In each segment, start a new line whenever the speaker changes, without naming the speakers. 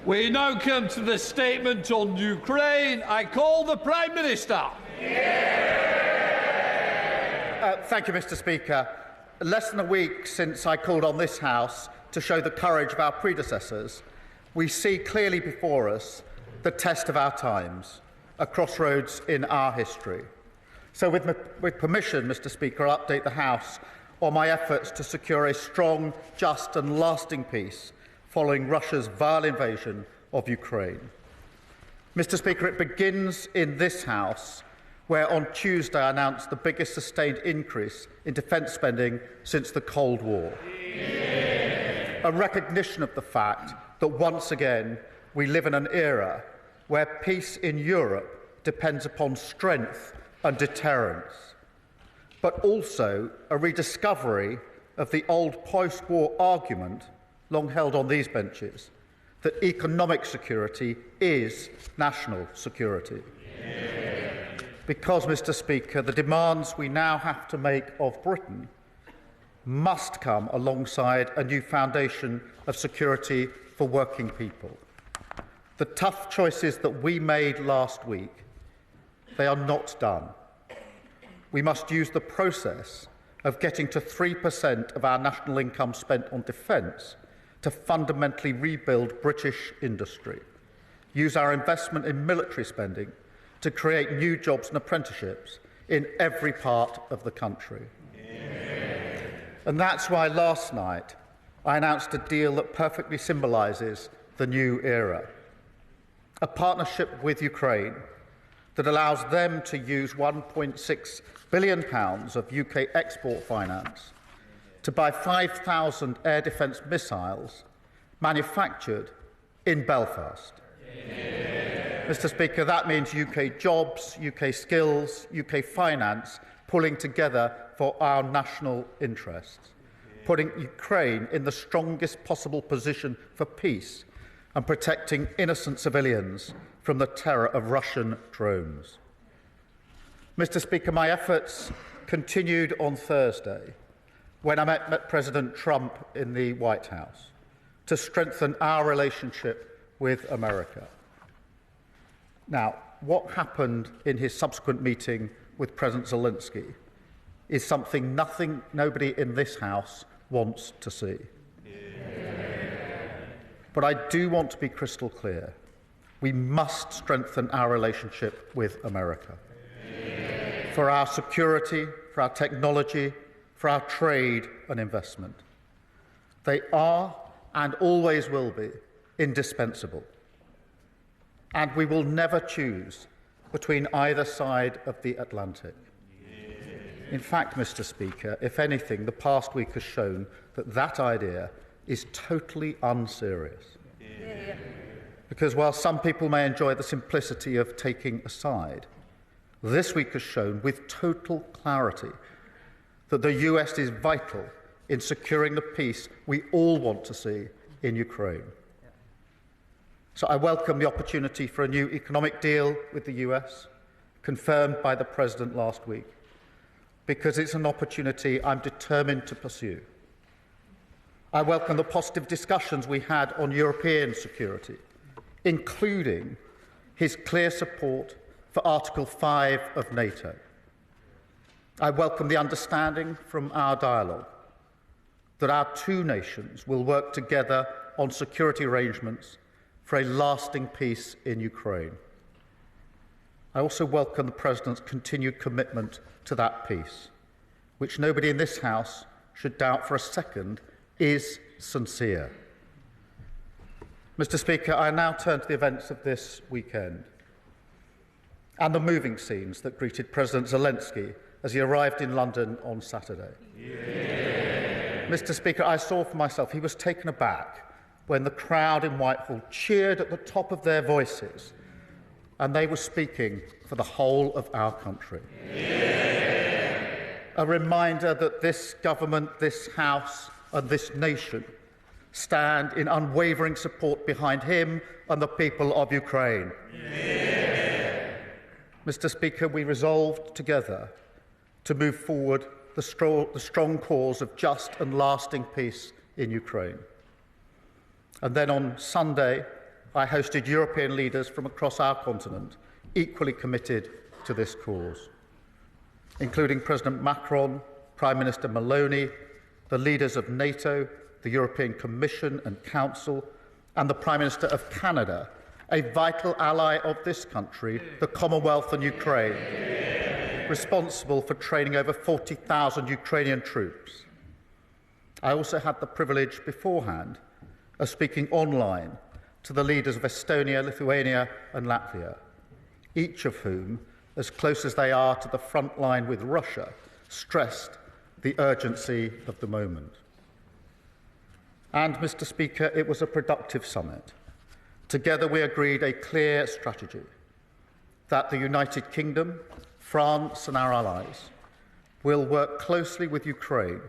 We now come to the statement on Ukraine. I call the Prime Minister.
Thank you, Mr. Speaker. Less than a week since I called on this House to show the courage of our predecessors, we see clearly before us the test of our times, a crossroads in our history. So with permission, Mr. Speaker, I'll update the House on my efforts to secure a strong, just and lasting peace following Russia's vile invasion of Ukraine. Mr. Speaker, it begins in this House, where on Tuesday I announced the biggest sustained increase in defence spending since the Cold War. A recognition of the fact that once again we live in an era where peace in Europe depends upon strength and deterrence, but also a rediscovery of the old post-war argument, long held on these benches, that economic security is national security. Because, Mr. Speaker, the demands we now have to make of Britain must come alongside a new foundation of security for working people. The tough choices that we made last week, they are not done. We must use the process of getting to 3% of our national income spent on defence to fundamentally rebuild British industry, use our investment in military spending to create new jobs and apprenticeships in every part of the country. And that's why last night I announced a deal that perfectly symbolises the new era. A partnership with Ukraine that allows them to use £1.6 billion of UK export finance to buy 5,000 air defence missiles manufactured in Belfast. Mr. Speaker, that means UK jobs, UK skills, UK finance pulling together for our national interests, putting Ukraine in the strongest possible position for peace and protecting innocent civilians from the terror of Russian drones. Mr. Speaker, my efforts continued on Thursday when I met President Trump in the White House to strengthen our relationship with America. Now, what happened in his subsequent meeting with President Zelensky is something nobody in this House wants to see. But I do want to be crystal clear. We must strengthen our relationship with America. For our security, for our technology, for our trade and investment. They are and always will be indispensable. And we will never choose between either side of the Atlantic. In fact, Mr. Speaker, if anything, the past week has shown that that idea is totally unserious. Because while some people may enjoy the simplicity of taking a side, this week has shown with total clarity that the US is vital in securing the peace we all want to see in Ukraine. So I welcome the opportunity for a new economic deal with the US, confirmed by the President last week, because it's an opportunity I'm determined to pursue. I welcome the positive discussions we had on European security, including his clear support for Article 5 of NATO. I welcome the understanding from our dialogue that our two nations will work together on security arrangements for a lasting peace in Ukraine. I also welcome the President's continued commitment to that peace, which nobody in this House should doubt for a second is sincere. Mr. Speaker, I now turn to the events of this weekend and the moving scenes that greeted President Zelensky as he arrived in London on Saturday. Mr. Speaker, I saw for myself he was taken aback when the crowd in Whitehall cheered at the top of their voices, and they were speaking for the whole of our country. A reminder that this government, this House and this nation stand in unwavering support behind him and the people of Ukraine. Mr. Speaker, we resolved together to move forward the strong cause of just and lasting peace in Ukraine. And then on Sunday, I hosted European leaders from across our continent, equally committed to this cause, including President Macron, Prime Minister Maloney, the leaders of NATO, the European Commission and Council, and the Prime Minister of Canada, a vital ally of this country, the Commonwealth and Ukraine, responsible for training over 40,000 Ukrainian troops. I also had the privilege beforehand of speaking online to the leaders of Estonia, Lithuania and Latvia, each of whom, as close as they are to the front line with Russia, stressed the urgency of the moment. And, Mr. Speaker, it was a productive summit. Together we agreed a clear strategy that the United Kingdom, France and our allies will work closely with Ukraine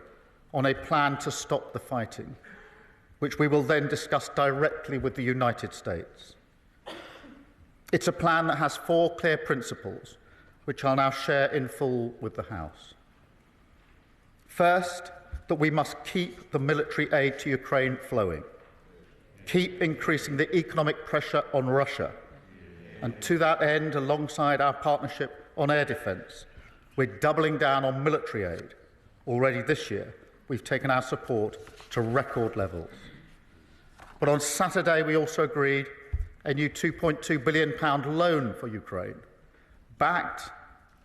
on a plan to stop the fighting, which we will then discuss directly with the United States. It's a plan that has 4 clear principles, which I'll now share in full with the House. First, that we must keep the military aid to Ukraine flowing, keep increasing the economic pressure on Russia, and to that end, alongside our partnership on air defence, we're doubling down on military aid. Already this year, we've taken our support to record levels. But on Saturday, we also agreed a new £2.2 billion loan for Ukraine, backed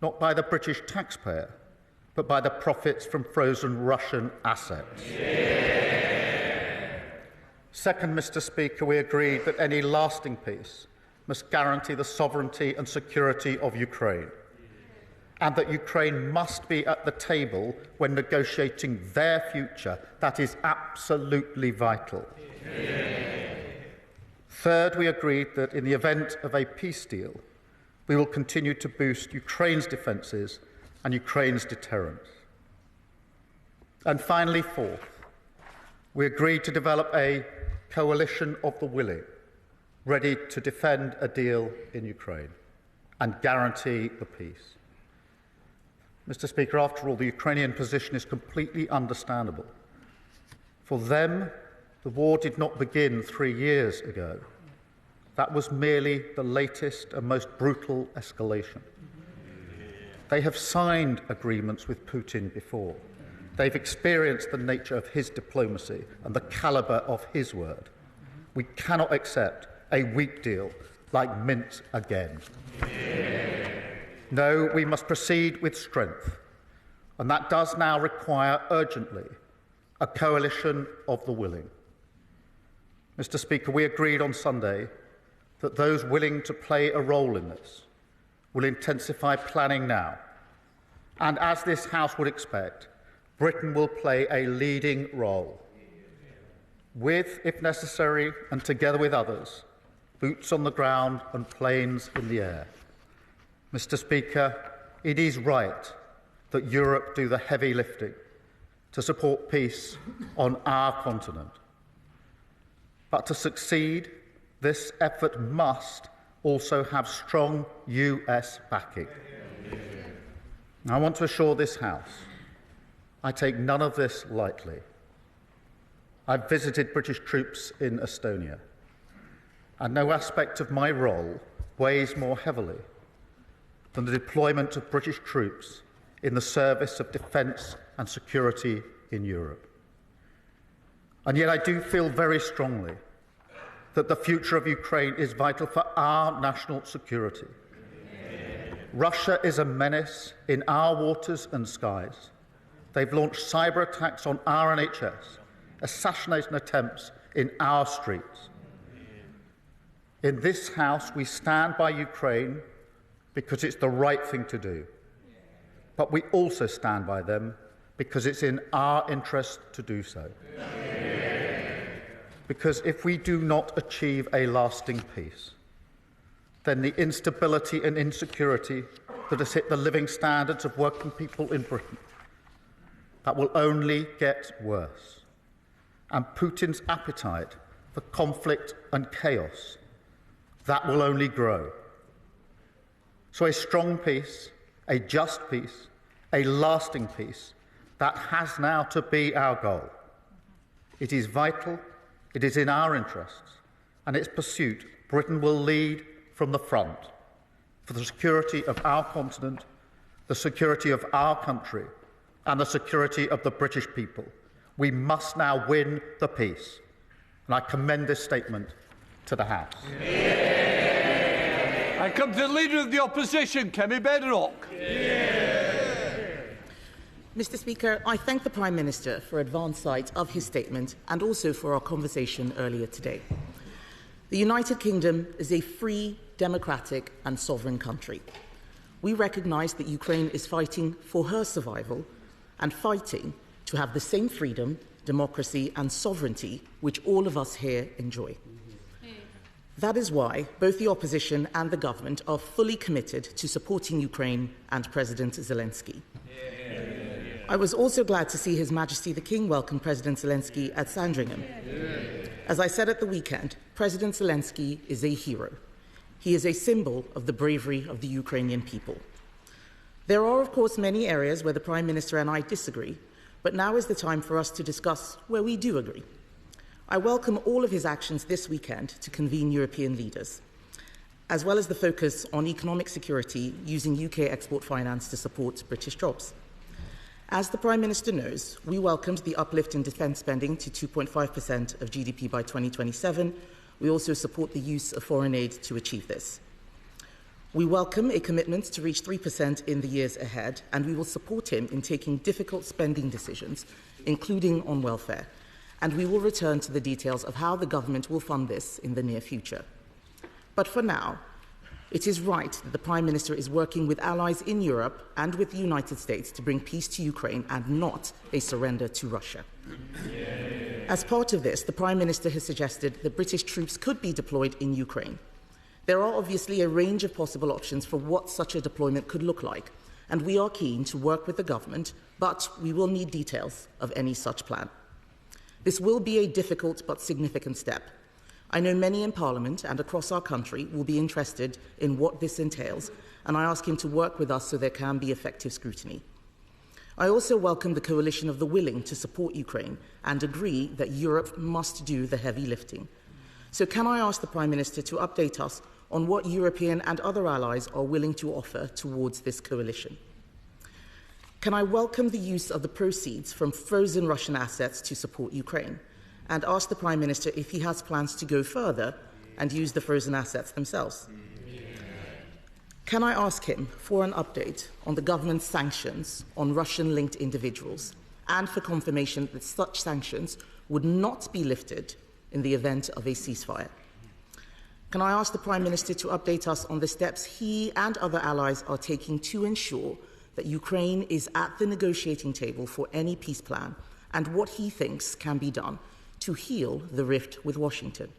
not by the British taxpayer, but by the profits from frozen Russian assets. Second, Mr. Speaker, we agreed that any lasting peace must guarantee the sovereignty and security of Ukraine, and that Ukraine must be at the table when negotiating their future. That is absolutely vital. Third, we agreed that in the event of a peace deal, we will continue to boost Ukraine's defences and Ukraine's deterrence. And finally, fourth, we agreed to develop a coalition of the willing, ready to defend a deal in Ukraine and guarantee the peace. Mr. Speaker, after all, the Ukrainian position is completely understandable. For them, the war did not begin 3 years ago. That was merely the latest and most brutal escalation. They have signed agreements with Putin before. They've experienced the nature of his diplomacy and the calibre of his word. We cannot accept a weak deal like Minsk again. No, we must proceed with strength, and that does now require urgently a coalition of the willing. Mr. Speaker, we agreed on Sunday that those willing to play a role in this will intensify planning now. And as this House would expect, Britain will play a leading role, with, if necessary, and together with others, boots on the ground and planes in the air. Mr. Speaker, it is right that Europe do the heavy lifting to support peace on our continent. But to succeed, this effort must also have strong US backing. I want to assure this House I take none of this lightly. I've visited British troops in Estonia, and no aspect of my role weighs more heavily than the deployment of British troops in the service of defence and security in Europe. And yet I do feel very strongly that the future of Ukraine is vital for our national security. Russia is a menace in our waters and skies. They've launched cyber attacks on our NHS, assassination attempts in our streets. In this House, we stand by Ukraine because it's the right thing to do. But we also stand by them because it's in our interest to do so. Because if we do not achieve a lasting peace, then the instability and insecurity that has hit the living standards of working people in Britain, that will only get worse. And Putin's appetite for conflict and chaos, that will only grow. So a strong peace, a just peace, a lasting peace, that has now to be our goal. It is vital, it is in our interests, and its pursuit, Britain will lead from the front for the security of our continent, the security of our country, and the security of the British people. We must now win the peace. And I commend this statement to the House.
I come to the Leader of the Opposition, Kemi Badenoch.
Mr. Speaker, I thank the Prime Minister for advance sight of his statement and also for our conversation earlier today. The United Kingdom is a free, democratic and sovereign country. We recognise that Ukraine is fighting for her survival and fighting to have the same freedom, democracy and sovereignty which all of us here enjoy. That is why both the opposition and the government are fully committed to supporting Ukraine and President Zelensky. I was also glad to see His Majesty the King welcome President Zelensky at Sandringham. As I said at the weekend, President Zelensky is a hero. He is a symbol of the bravery of the Ukrainian people. There are, of course, many areas where the Prime Minister and I disagree, but now is the time for us to discuss where we do agree. I welcome all of his actions this weekend to convene European leaders, as well as the focus on economic security using UK export finance to support British jobs. As the Prime Minister knows, we welcomed the uplift in defence spending to 2.5% of GDP by 2027. We also support the use of foreign aid to achieve this. We welcome a commitment to reach 3% in the years ahead, and we will support him in taking difficult spending decisions, including on welfare. And we will return to the details of how the government will fund this in the near future. But for now, it is right that the Prime Minister is working with allies in Europe and with the United States to bring peace to Ukraine and not a surrender to Russia. As part of this, the Prime Minister has suggested that British troops could be deployed in Ukraine. There are obviously a range of possible options for what such a deployment could look like, and we are keen to work with the government, but we will need details of any such plan. This will be a difficult but significant step. I know many in Parliament and across our country will be interested in what this entails, and I ask him to work with us so there can be effective scrutiny. I also welcome the coalition of the willing to support Ukraine and agree that Europe must do the heavy lifting. So can I ask the Prime Minister to update us on what European and other allies are willing to offer towards this coalition? Can I welcome the use of the proceeds from frozen Russian assets to support Ukraine, and ask the Prime Minister if he has plans to go further and use the frozen assets themselves? Can I ask him for an update on the government's sanctions on Russian-linked individuals and for confirmation that such sanctions would not be lifted in the event of a ceasefire? Can I ask the Prime Minister to update us on the steps he and other allies are taking to ensure that Ukraine is at the negotiating table for any peace plan and what he thinks can be done to heal the rift with Washington?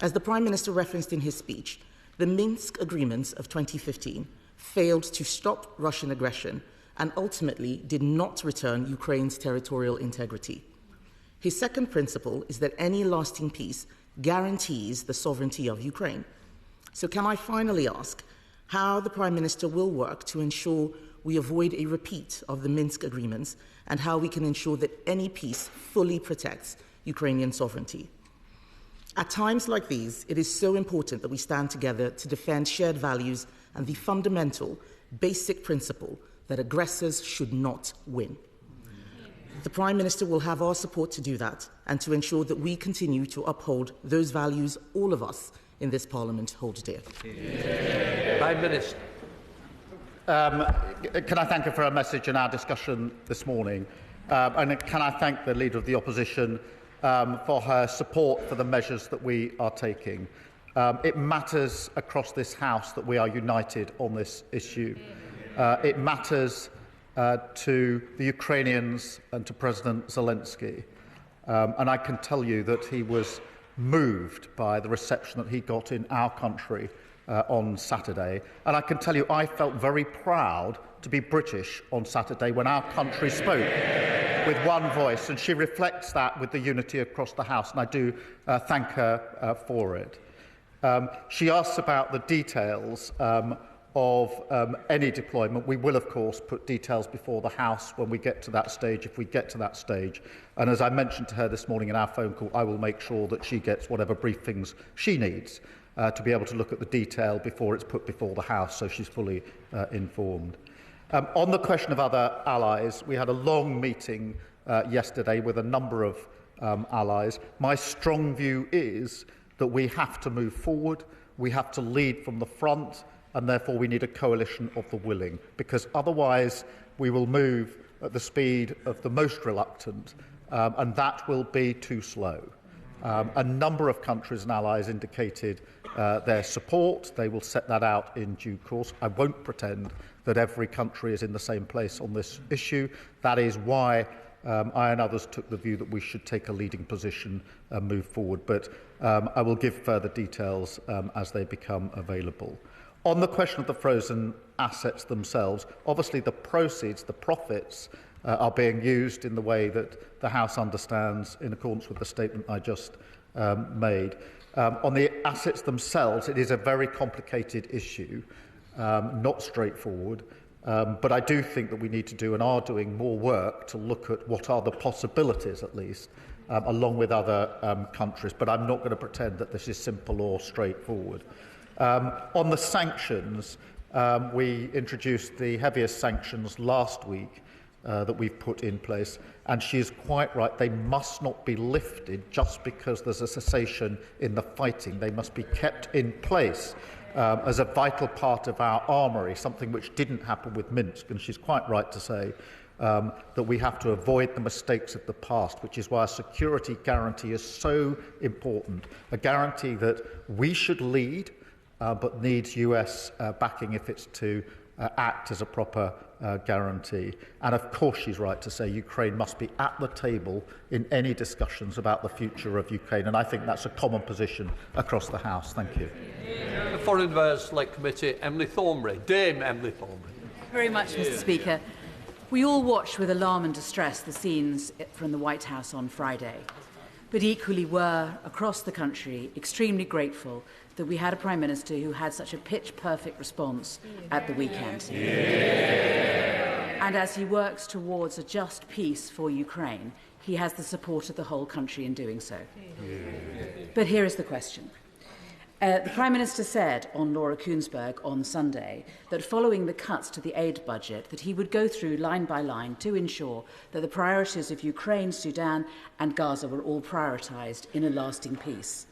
As the Prime Minister referenced in his speech, the Minsk agreements of 2015 failed to stop Russian aggression and ultimately did not return Ukraine's territorial integrity. His second principle is that any lasting peace guarantees the sovereignty of Ukraine. So can I finally ask how the Prime Minister will work to ensure we avoid a repeat of the Minsk agreements and how we can ensure that any peace fully protects Ukrainian sovereignty? At times like these, it is so important that we stand together to defend shared values and the fundamental, basic principle that aggressors should not win. The Prime Minister will have our support to do that and to ensure that we continue to uphold those values all of us in this Parliament hold dear.
Prime Minister.
Can I thank her for her message in our discussion this morning? And can I thank the Leader of the Opposition for her support for the measures that we are taking. It matters across this House that we are united on this issue. It matters to the Ukrainians and to President Zelensky. And I can tell you that he was moved by the reception that he got in our country on Saturday. And I can tell you I felt very proud to be British on Saturday when our country spoke with one voice, and she reflects that with the unity across the House, and I do thank her for it. She asks about the details of any deployment. We will, of course, put details before the House when we get to that stage, if we get to that stage. And as I mentioned to her this morning in our phone call, I will make sure that she gets whatever briefings she needs to be able to look at the detail before it's put before the House, so she's fully informed. On the question of other allies, we had a long meeting yesterday with a number of allies. My strong view is that we have to move forward, we have to lead from the front, and therefore we need a coalition of the willing, because otherwise we will move at the speed of the most reluctant, and that will be too slow. A number of countries and allies indicated their support. They will set that out in due course. I won't pretend that every country is in the same place on this issue. That is why I and others took the view that we should take a leading position and move forward. But I will give further details as they become available. On the question of the frozen assets themselves, obviously the proceeds, the profits, are being used in the way that the House understands in accordance with the statement I just made. On the assets themselves, it is a very complicated issue, not straightforward, but I do think that we need to do and are doing more work to look at what are the possibilities, at least, along with other countries, but I'm not going to pretend that this is simple or straightforward. On the sanctions, we introduced the heaviest sanctions last week that we've put in place, and she is quite right. They must not be lifted just because there's a cessation in the fighting. They must be kept in place as a vital part of our armoury, something which didn't happen with Minsk, and she's quite right to say that we have to avoid the mistakes of the past, which is why a security guarantee is so important, a guarantee that we should lead, but needs US backing if it's to act as a proper guarantee. And of course she's right to say Ukraine must be at the table in any discussions about the future of Ukraine, and I think that's a common position across the House. Thank you.
The Foreign Affairs Select Committee, Emily Thornberry. Dame Emily Thornberry.
Very much, Mr. Speaker. We all watched with alarm and distress the scenes from the White House on Friday, but equally were, across the country, extremely grateful that we had a Prime Minister who had such a pitch-perfect response at the weekend. And as he works towards a just peace for Ukraine, he has the support of the whole country in doing so. But here is the question. The Prime Minister said on Laura Kuenssberg on Sunday that following the cuts to the aid budget, that he would go through line by line to ensure that the priorities of Ukraine, Sudan and Gaza were all prioritised in a lasting peace.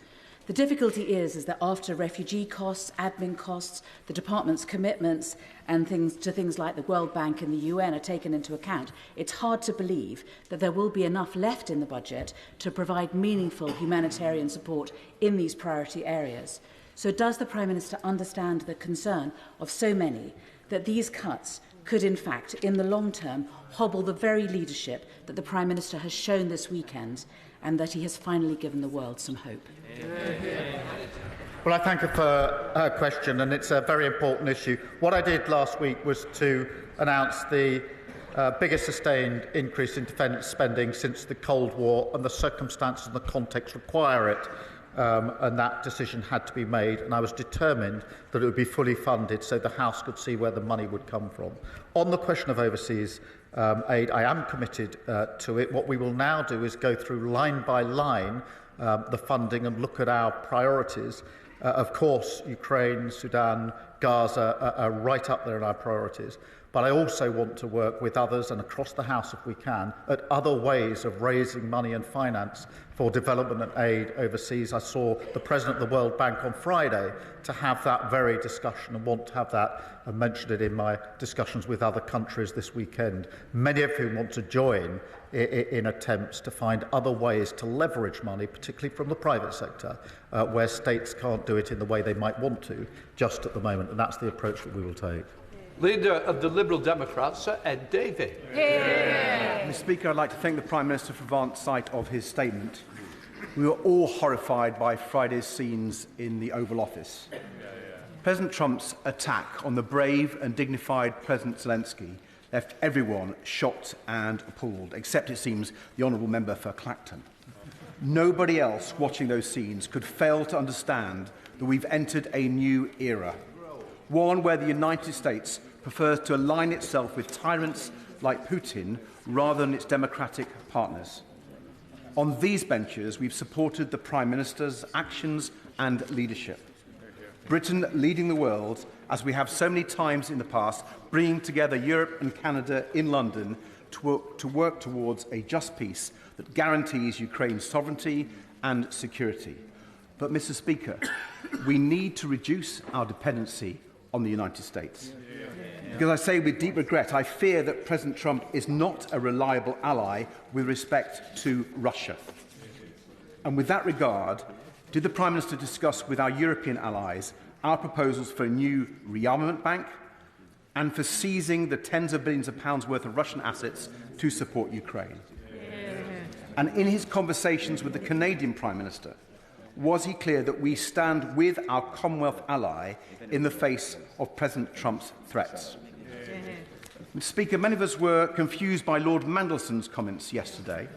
The difficulty is that after refugee costs, admin costs, the department's commitments and things like the World Bank and the UN are taken into account, it's hard to believe that there will be enough left in the budget to provide meaningful humanitarian support in these priority areas. So does the Prime Minister understand the concern of so many that these cuts could, in fact, in the long term, hobble the very leadership that the Prime Minister has shown this weekend and that he has finally given the world some hope?
Well, I thank her for her question, and it's a very important issue. What I did last week was to announce the biggest sustained increase in defence spending since the Cold War, and the circumstances and the context require it, and that decision had to be made, and I was determined that it would be fully funded so the House could see where the money would come from. On the question of overseas aid, I am committed to it. What we will now do is go through line by line the funding and look at our priorities. Of course, Ukraine, Sudan, Gaza are right up there in our priorities. But I also want to work with others and across the House, if we can, at other ways of raising money and finance for development and aid overseas. I saw the President of the World Bank on Friday to have that very discussion and want to have that and mentioned it in my discussions with other countries this weekend, many of whom want to join in attempts to find other ways to leverage money, particularly from the private sector, where states can't do it in the way they might want to just at the moment, and that's the approach that we will take.
Leader of the Liberal Democrats, Sir Ed Davey.
Mr. Speaker, I'd like to thank the Prime Minister for advance sight of his statement. We were all horrified by Friday's scenes in the Oval Office. President Trump's attack on the brave and dignified President Zelensky left everyone shocked and appalled, except, it seems, the honourable member for Clacton. Nobody else watching those scenes could fail to understand that we've entered a new era. one where the United States prefers to align itself with tyrants like Putin rather than its democratic partners. On these benches, we've supported the Prime Minister's actions and leadership. Britain leading the world, as we have so many times in the past, bringing together Europe and Canada in London to work towards a just peace that guarantees Ukraine's sovereignty and security. But, Mr. Speaker, we need to reduce our dependency on the United States. Because I say with deep regret, I fear that President Trump is not a reliable ally with respect to Russia. And with that regard, did the Prime Minister discuss with our European allies our proposals for a new rearmament bank and for seizing the tens of billions of pounds worth of Russian assets to support Ukraine? And in his conversations with the Canadian Prime Minister, was he clear that we stand with our Commonwealth ally in the face of President Trump's threats? Mr. Speaker, many of us were confused by Lord Mandelson's comments yesterday.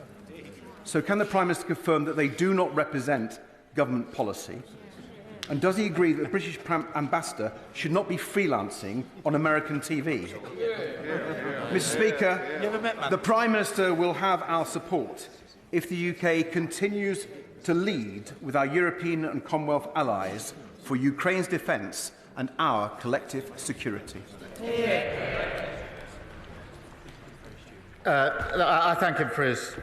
So can the Prime Minister confirm that they do not represent government policy? And does he agree that the British ambassador should not be freelancing on American TV? Mr. Speaker, the Prime Minister will have our support if the UK continues to lead with our European and Commonwealth allies for Ukraine's defence and our collective security.
I thank him for his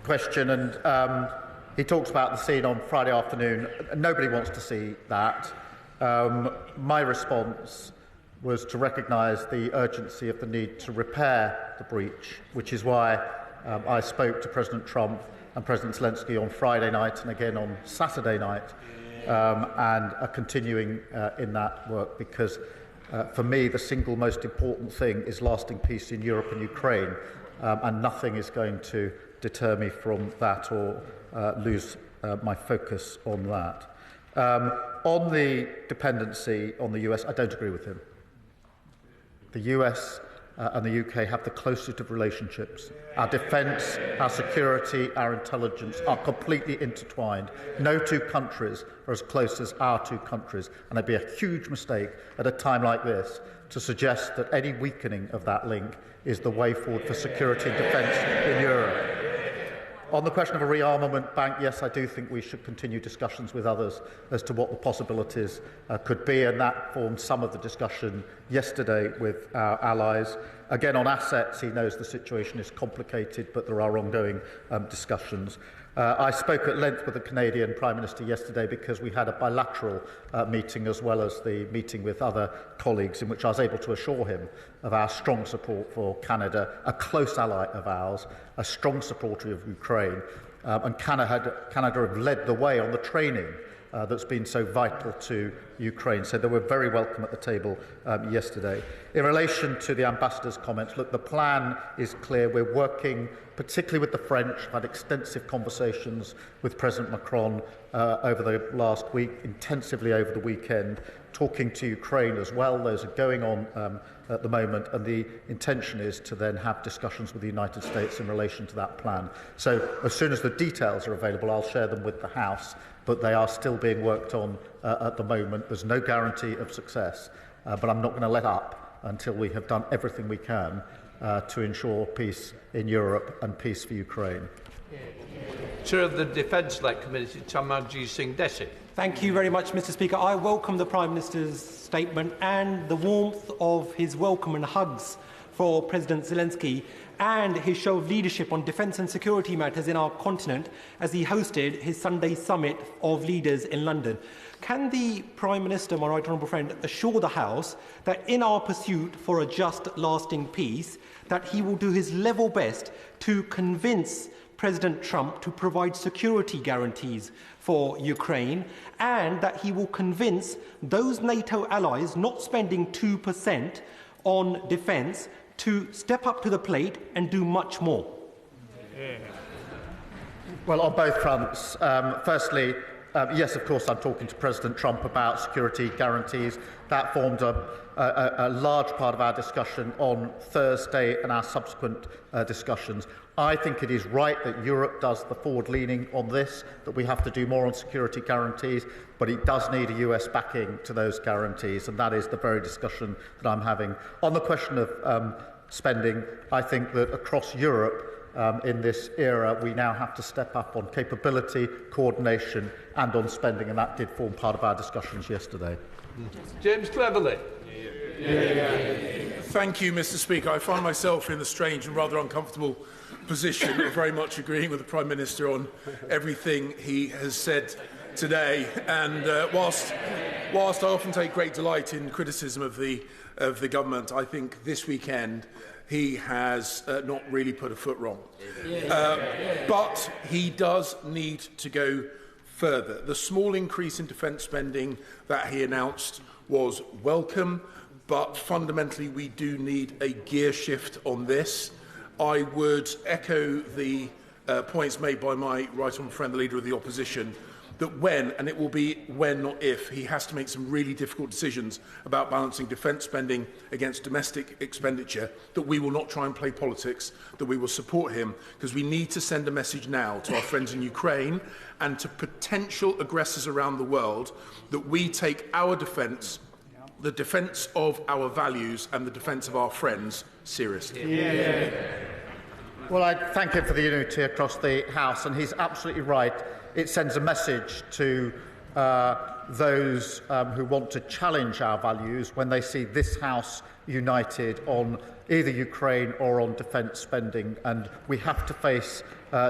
question, and he talks about the scene on Friday afternoon. Nobody wants to see that. My response was to recognise the urgency of the need to repair the breach, which is why I spoke to President Trump and President Zelensky on Friday night and again on Saturday night, and are continuing in that work, because for me the single most important thing is lasting peace in Europe and Ukraine, and nothing is going to deter me from that or lose my focus on that. On the dependency on the US, I don't agree with him. The US and the UK have the closest of relationships. Our defence, our security, our intelligence are completely intertwined. No two countries are as close as our two countries, and it'd be a huge mistake at a time like this to suggest that any weakening of that link is the way forward for security and defence in Europe. On the question of a rearmament bank, yes, I do think we should continue discussions with others as to what the possibilities could be, and that formed some of the discussion yesterday with our allies. Again, on assets, he knows the situation is complicated, but there are ongoing discussions. I spoke at length with the Canadian Prime Minister yesterday because we had a bilateral meeting as well as the meeting with other colleagues, in which I was able to assure him of our strong support for Canada, a close ally of ours, a strong supporter of Ukraine, and Canada have led the way on the training that's been so vital to Ukraine. So they were very welcome at the table yesterday. In relation to the ambassador's comments, look, the plan is clear. We're working particularly with the French. I've had extensive conversations with President Macron over the last week, intensively over the weekend, talking to Ukraine as well. Those are going on at the moment, and the intention is to then have discussions with the United States in relation to that plan. So as soon as the details are available, I'll share them with the House, but they are still being worked on at the moment. There's no guarantee of success, but I'm not going to let up until we have done everything we can to ensure peace in Europe and peace for Ukraine.
Chair of the Defence-led Committee, Tanmanjeet Singh Dhesi.
Thank you very much, Mr. Speaker. I welcome the Prime Minister's statement and the warmth of his welcome and hugs for President Zelensky and his show of leadership on defence and security matters in our continent as he hosted his Sunday summit of leaders in London. Can the Prime Minister, my right honourable friend, assure the House that in our pursuit for a just, lasting peace, that he will do his level best to convince President Trump to provide security guarantees for Ukraine, and that he will convince those NATO allies not spending 2% on defence to step up to the plate and do much more?
Well, on both fronts. Firstly, Yes, of course, I'm talking to President Trump about security guarantees. That formed a large part of our discussion on Thursday and our subsequent discussions. I think it is right that Europe does the forward-leaning on this, that we have to do more on security guarantees, but it does need a US backing to those guarantees, and that is the very discussion that I'm having. On the question of spending, I think that across Europe, in this era, we now have to step up on capability, coordination and on spending, and that did form part of our discussions yesterday.
James Cleverly.
Thank you, Mr. Speaker. I find myself in the strange and rather uncomfortable position of very much agreeing with the Prime Minister on everything he has said today. And whilst I often take great delight in criticism of the government, I think this weekend he has not really put a foot wrong. But he does need to go further. The small increase in defence spending that he announced was welcome, but fundamentally we do need a gear shift on this. I would echo the points made by my right honourable friend, the Leader of the Opposition, that when, and it will be when not if, he has to make some really difficult decisions about balancing defence spending against domestic expenditure, that we will not try and play politics, that we will support him, because we need to send a message now to our friends in Ukraine and to potential aggressors around the world that we take our defence, the defence of our values and the defence of our friends seriously.
Well, I thank him for the unity across the House, and he's absolutely right. It sends a message to those who want to challenge our values when they see this House united on either Ukraine or on defence spending. And we have to face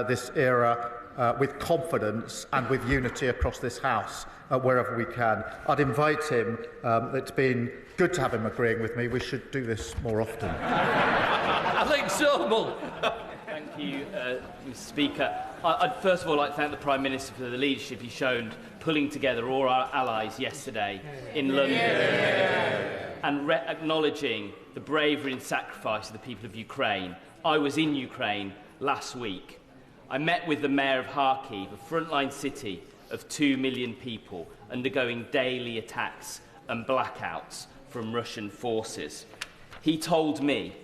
this era with confidence and with unity across this House wherever we can. I'd invite him. It's been good to have him agreeing with me. We should do this more often.
Alex Sobel.
Thank you, Mr. Speaker. I'd first of all like to thank the Prime Minister for the leadership he shown pulling together all our allies yesterday in London and acknowledging the bravery and sacrifice of the people of Ukraine. I was in Ukraine last week. I met with the Mayor of Kharkiv, a frontline city of 2 million people undergoing daily attacks and blackouts from Russian forces. He told me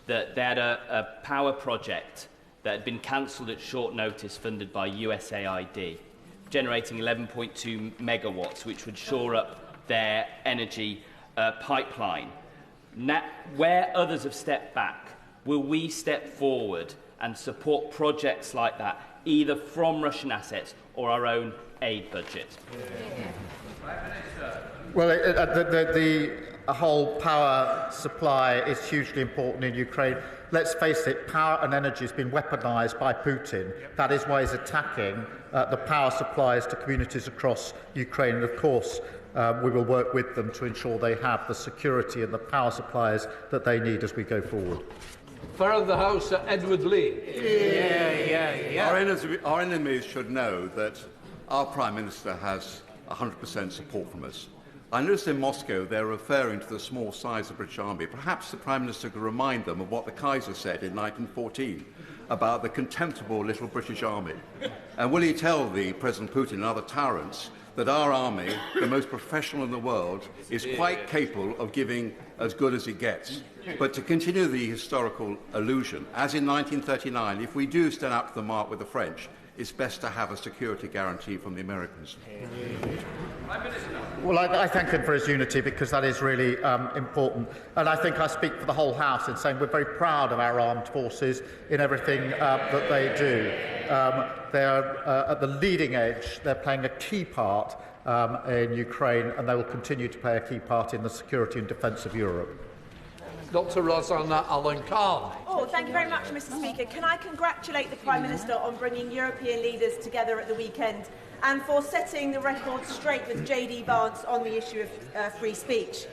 that they had a power project that had been cancelled at short notice, funded by USAID, generating 11.2 megawatts, which would shore up their energy pipeline. Now, where others have stepped back, will we step forward and support projects like that, either from Russian assets or our own aid budget?
Well, the whole power supply is hugely important in Ukraine. Let's face it, power and energy has been weaponised by Putin. That is why he's attacking the power supplies to communities across Ukraine. And of course, we will work with them to ensure they have the security and the power supplies that they need as we go forward.
Further of the House, Edward Leigh.
Our enemies should know that our Prime Minister has 100% support from us. I noticed in Moscow they're referring to the small size of the British Army. Perhaps the Prime Minister could remind them of what the Kaiser said in 1914 about the contemptible little British Army. And will he tell the President Putin and other tyrants that our army, the most professional in the world, is quite capable of giving as good as it gets? But to continue the historical illusion, as in 1939, if we do stand up to the mark with the French, it's best to have a security guarantee from the Americans.
Well, I thank him for his unity, because that is really important. And I think I speak for the whole House in saying we're very proud of our armed forces in everything that they do. They are at the leading edge. They're playing a key part in Ukraine, and they will continue to play a key part in the security and defence of Europe.
Dr. Rosena Allin-Khan.
Oh, thank you very much, Mr. Speaker. Can I congratulate the Prime Minister on bringing European leaders together at the weekend and for setting the record straight with JD Vance on the issue of free speech.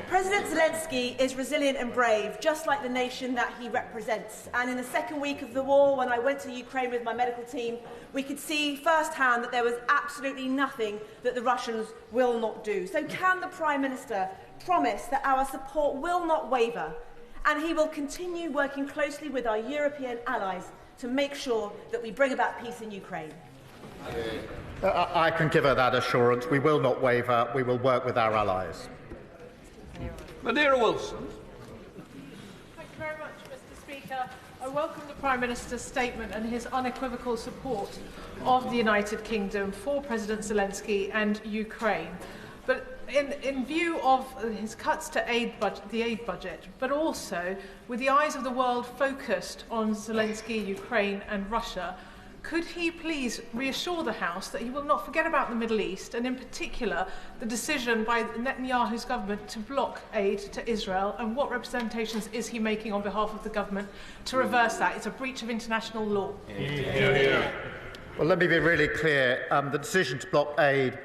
President Zelensky is resilient and brave, just like the nation that he represents. And in the second week of the war, when I went to Ukraine with my medical team, we could see firsthand that there was absolutely nothing that the Russians will not do. So can the Prime Minister promise that our support will not waver, and he will continue working closely with our European allies to make sure that we bring about peace in Ukraine?
I can give her that assurance. We will not waver. We will work with our allies.
Munira Wilson.
Thank you very much, Mr. Speaker. I welcome the Prime Minister's statement and his unequivocal support of the United Kingdom for President Zelensky and Ukraine. But in view of his cuts to the aid budget, but also with the eyes of the world focused on Zelensky, Ukraine and Russia, could he please reassure the House that he will not forget about the Middle East, and in particular the decision by Netanyahu's government to block aid to Israel, and what representations is he making on behalf of the government to reverse that? It's a breach of international law.
Well, let me be really clear. The decision to block aid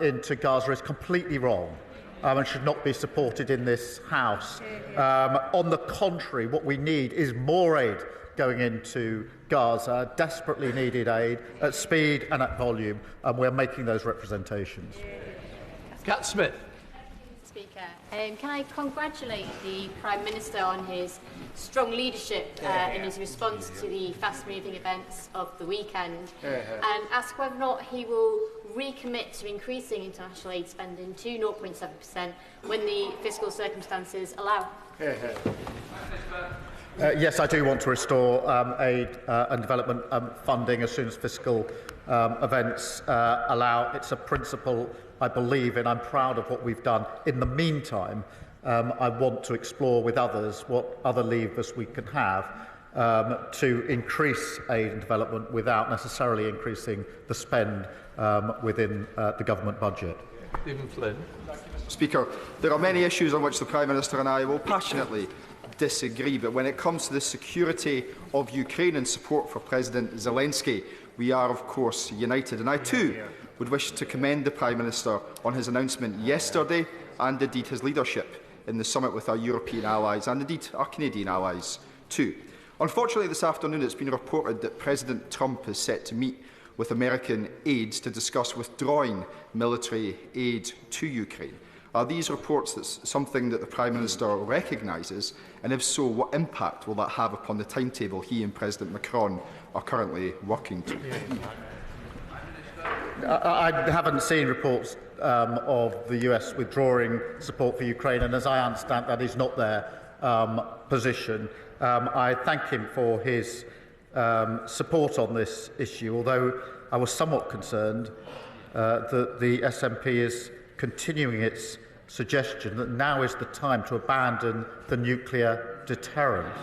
into Gaza is completely wrong and should not be supported in this House. On the contrary, what we need is more aid going into Gaza, desperately needed aid at speed and at volume, and we're making those representations.
Cat Smith.
Speaker, can I congratulate the Prime Minister on his strong leadership in his response to the fast-moving events of the weekend, and ask whether or not he will recommit to increasing international aid spending to 0.7% when the fiscal circumstances allow?
Yes, I do want to restore aid and development funding as soon as fiscal events allow. It's a principle I believe in. I'm proud of what we've done. In the meantime, I want to explore with others what other levers we can have to increase aid and development without necessarily increasing the spend within the government budget.
Stephen Flynn.
Speaker, there are many issues on which the Prime Minister and I will passionately disagree, but when it comes to the security of Ukraine and support for President Zelensky, we are of course united, and I too would wish to commend the Prime Minister on his announcement yesterday and indeed his leadership in the summit with our European allies and indeed our Canadian allies too. Unfortunately, this afternoon it's been reported that President Trump is set to meet with American aides to discuss withdrawing military aid to Ukraine. Are these reports something that the Prime Minister recognises, and if so, what impact will that have upon the timetable he and President Macron are currently working to?
I haven't seen reports of the US withdrawing support for Ukraine, and as I understand, that is not their position. I thank him for his support on this issue, although I was somewhat concerned that the SNP is continuing its suggestion that now is the time to abandon the nuclear deterrent.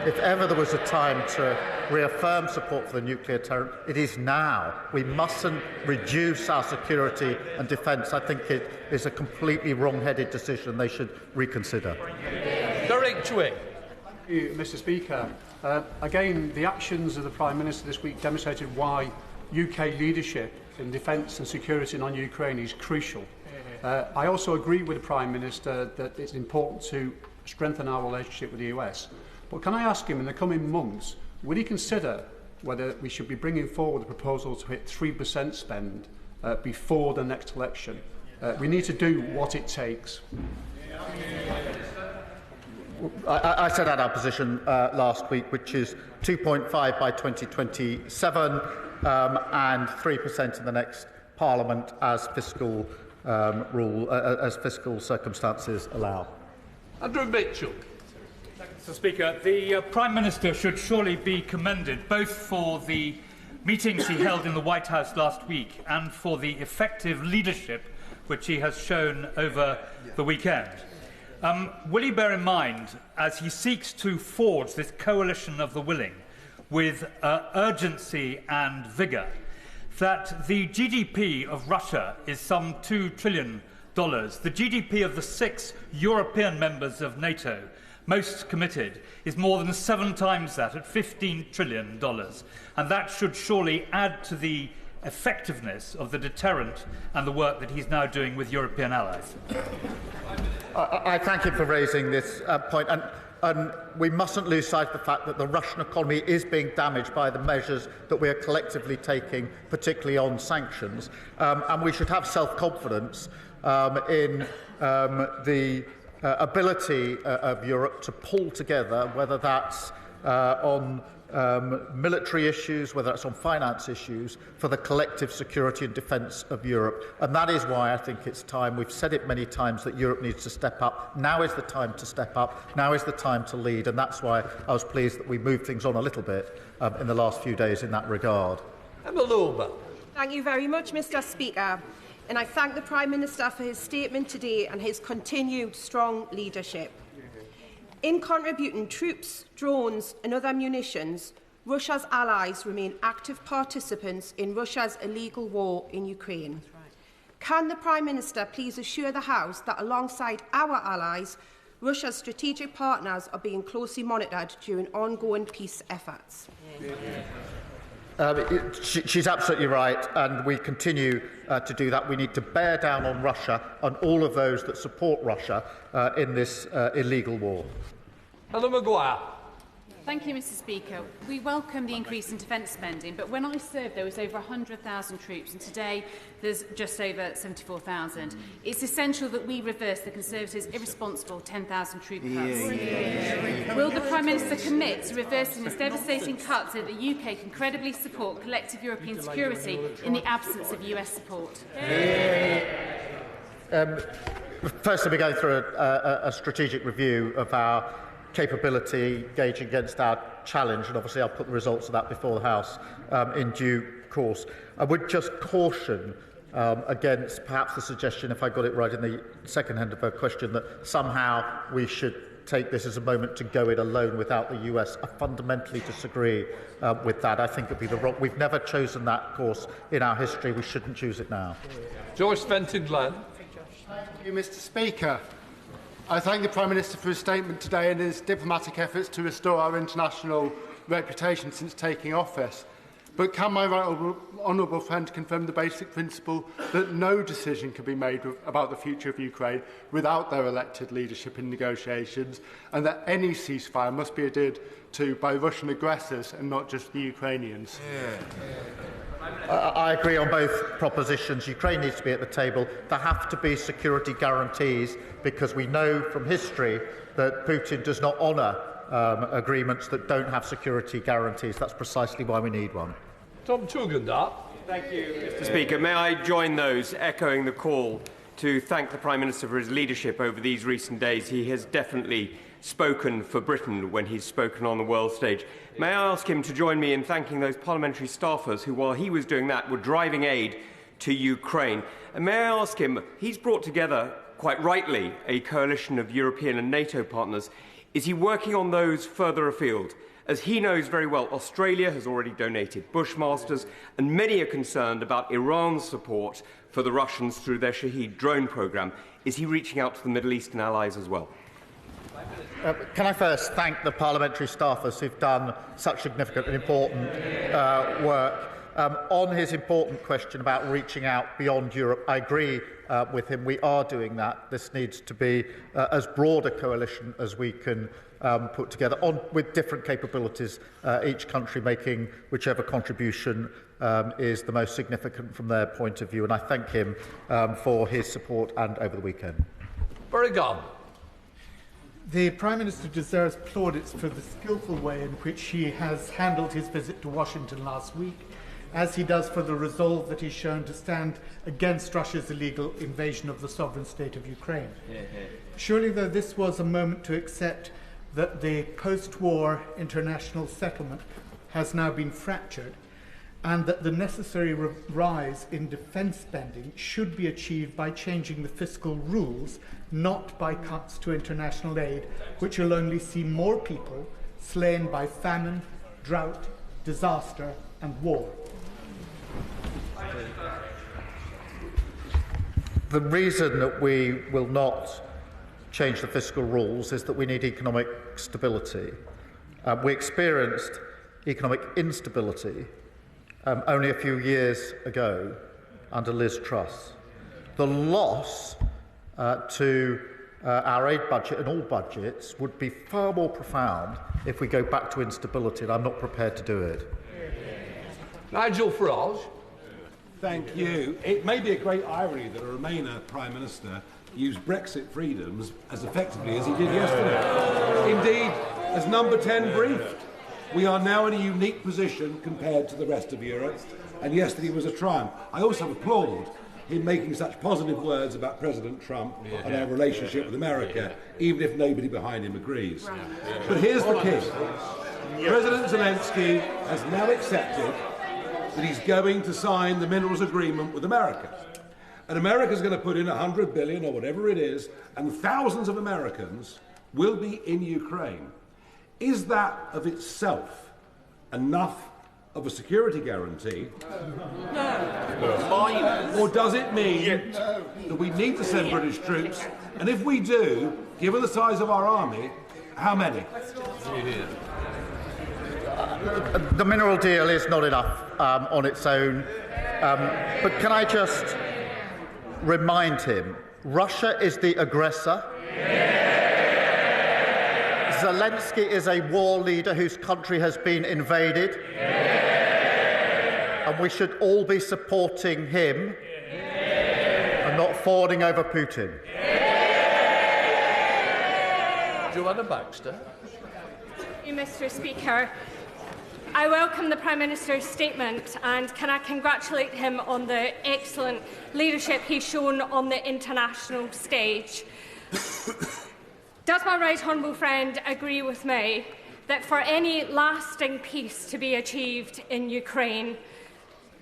If ever there was a time to reaffirm support for the nuclear deterrent, it is now. We mustn't reduce our security and defence. I think it is a completely wrong-headed decision they should reconsider.
Derek Chwing.
Thank you, Mr. Speaker. Again, the actions of the Prime Minister this week demonstrated why UK leadership in defence and security on Ukraine is crucial. I also agree with the Prime Minister that it's important to strengthen our relationship with the US. But can I ask him, in the coming months, will he consider whether we should be bringing forward a proposal to hit 3% spend before the next election? We need to do what it takes.
I set out our position last week, which is 2.5 by 2027 and 3% in the next Parliament as fiscal as fiscal circumstances allow.
Andrew Mitchell.
Mr. Speaker, the Prime Minister should surely be commended both for the meetings he held in the White House last week and for the effective leadership which he has shown over the weekend. Will he bear in mind, as he seeks to forge this coalition of the willing with urgency and vigour, that the GDP of Russia is some $2 trillion. The GDP of the 6 European members of NATO, most committed, is more than 7 times that, at $15 trillion. And that should surely add to the effectiveness of the deterrent and the work that he's now doing with European allies.
I thank him for raising this point. And we mustn't lose sight of the fact that the Russian economy is being damaged by the measures that we are collectively taking, particularly on sanctions. And we should have self-confidence in the ability of Europe to pull together, whether that's on military issues, whether that's on finance issues, for the collective security and defence of Europe. And that is why I think it's time. We've said it many times that Europe needs to step up. Now is the time to step up. Now is the time to lead. And that's why I was pleased that we moved things on a little bit in the last few days in that regard.
Thank you very much, Mr. Speaker. And I thank the Prime Minister for his statement today and his continued strong leadership. In contributing troops, drones and other munitions, Russia's allies remain active participants in Russia's illegal war in Ukraine. Can the Prime Minister please assure the House that alongside our allies, Russia's strategic partners are being closely monitored during ongoing peace efforts?
She's absolutely right, and we continue to do that. We need to bear down on Russia and all of those that support Russia in this illegal war.
Hello, Maguire.
Thank you, Mr. Speaker. We welcome the increase in defence spending, but when I served there was over 100,000 troops and today there's just over 74,000. It's essential that we reverse the Conservatives' irresponsible 10,000 troop cuts. Will the Prime Minister commit to reversing this devastating cut so that the UK can credibly support collective European security in the absence of US support?
Firstly, we're going through a strategic review of our capability gauging against our challenge, and obviously I'll put the results of that before the House in due course. I would just caution against perhaps the suggestion, if I got it right in the second hand of her question, that somehow we should take this as a moment to go it alone without the US. I fundamentally disagree with that. I think it would be the wrong. We've never chosen that course in our history. We shouldn't choose it now.
Joyce Fenton-Glenn.
Thank you, Mr. Speaker. I thank the Prime Minister for his statement today and his diplomatic efforts to restore our international reputation since taking office. But can my right honourable friend confirm the basic principle that no decision can be made about the future of Ukraine without their elected leadership in negotiations, and that any ceasefire must be adhered to by Russian aggressors and not just the Ukrainians?
I agree on both propositions. Ukraine needs to be at the table. There have to be security guarantees because we know from history that Putin does not honour agreements that don't have security guarantees. That's precisely why we need one.
Tom Tugendar.
Thank you, Mr. Speaker. May I join those echoing the call to thank the Prime Minister for his leadership over these recent days. He has definitely spoken for Britain when he's spoken on the world stage. May I ask him to join me in thanking those parliamentary staffers who, while he was doing that, were driving aid to Ukraine. And may I ask him, he's brought together, quite rightly, a coalition of European and NATO partners. Is he working on those further afield? As he knows very well, Australia has already donated Bushmasters, and many are concerned about Iran's support for the Russians through their Shahed drone programme. Is he reaching out to the Middle Eastern allies as well?
Can I first thank the parliamentary staffers who've done such significant and important work. On his important question about reaching out beyond Europe, I agree with him. We are doing that. This needs to be as broad a coalition as we can put together with different capabilities, each country making whichever contribution is the most significant from their point of view. And I thank him for his support and over the weekend.
Very good.
The Prime Minister deserves plaudits for the skillful way in which he has handled his visit to Washington last week, as he does for the resolve that he's shown to stand against Russia's illegal invasion of the sovereign state of Ukraine. Surely, though, this was a moment to accept that the post-war international settlement has now been fractured, and that the necessary rise in defence spending should be achieved by changing the fiscal rules, not by cuts to international aid, which will only see more people slain by famine, drought, disaster and war.
The reason that we will not change the fiscal rules is that we need economic stability. We experienced economic instability only a few years ago under Liz Truss. The loss to our aid budget and all budgets would be far more profound if we go back to instability, and I'm not prepared to do it.
Nigel Farage.
Thank you. It may be a great irony that a Remainer Prime Minister used Brexit freedoms as effectively as he did yesterday. Indeed, as Number 10 briefed. We are now in a unique position compared to the rest of Europe, and yesterday was a triumph. I also applaud him making such positive words about President Trump and our relationship with America, even if nobody behind him agrees. But here's the key. President Zelensky has now accepted that he's going to sign the minerals agreement with America. And America's going to put in $100 billion or whatever it is, and thousands of Americans will be in Ukraine. Is that of itself enough of a security guarantee? No. Or does it mean that we need to send British troops? And if we do, given the size of our army, how many?
The mineral deal is not enough on its own. But can I just remind him, Russia is the aggressor. Zelensky is a war leader whose country has been invaded. And we should all be supporting him and not fawning over Putin.
Joanna Baxter.
Thank you, Mr. Speaker. I welcome the Prime Minister's statement and can I congratulate him on the excellent leadership he's shown on the international stage. Does my right honourable friend agree with me that for any lasting peace to be achieved in Ukraine,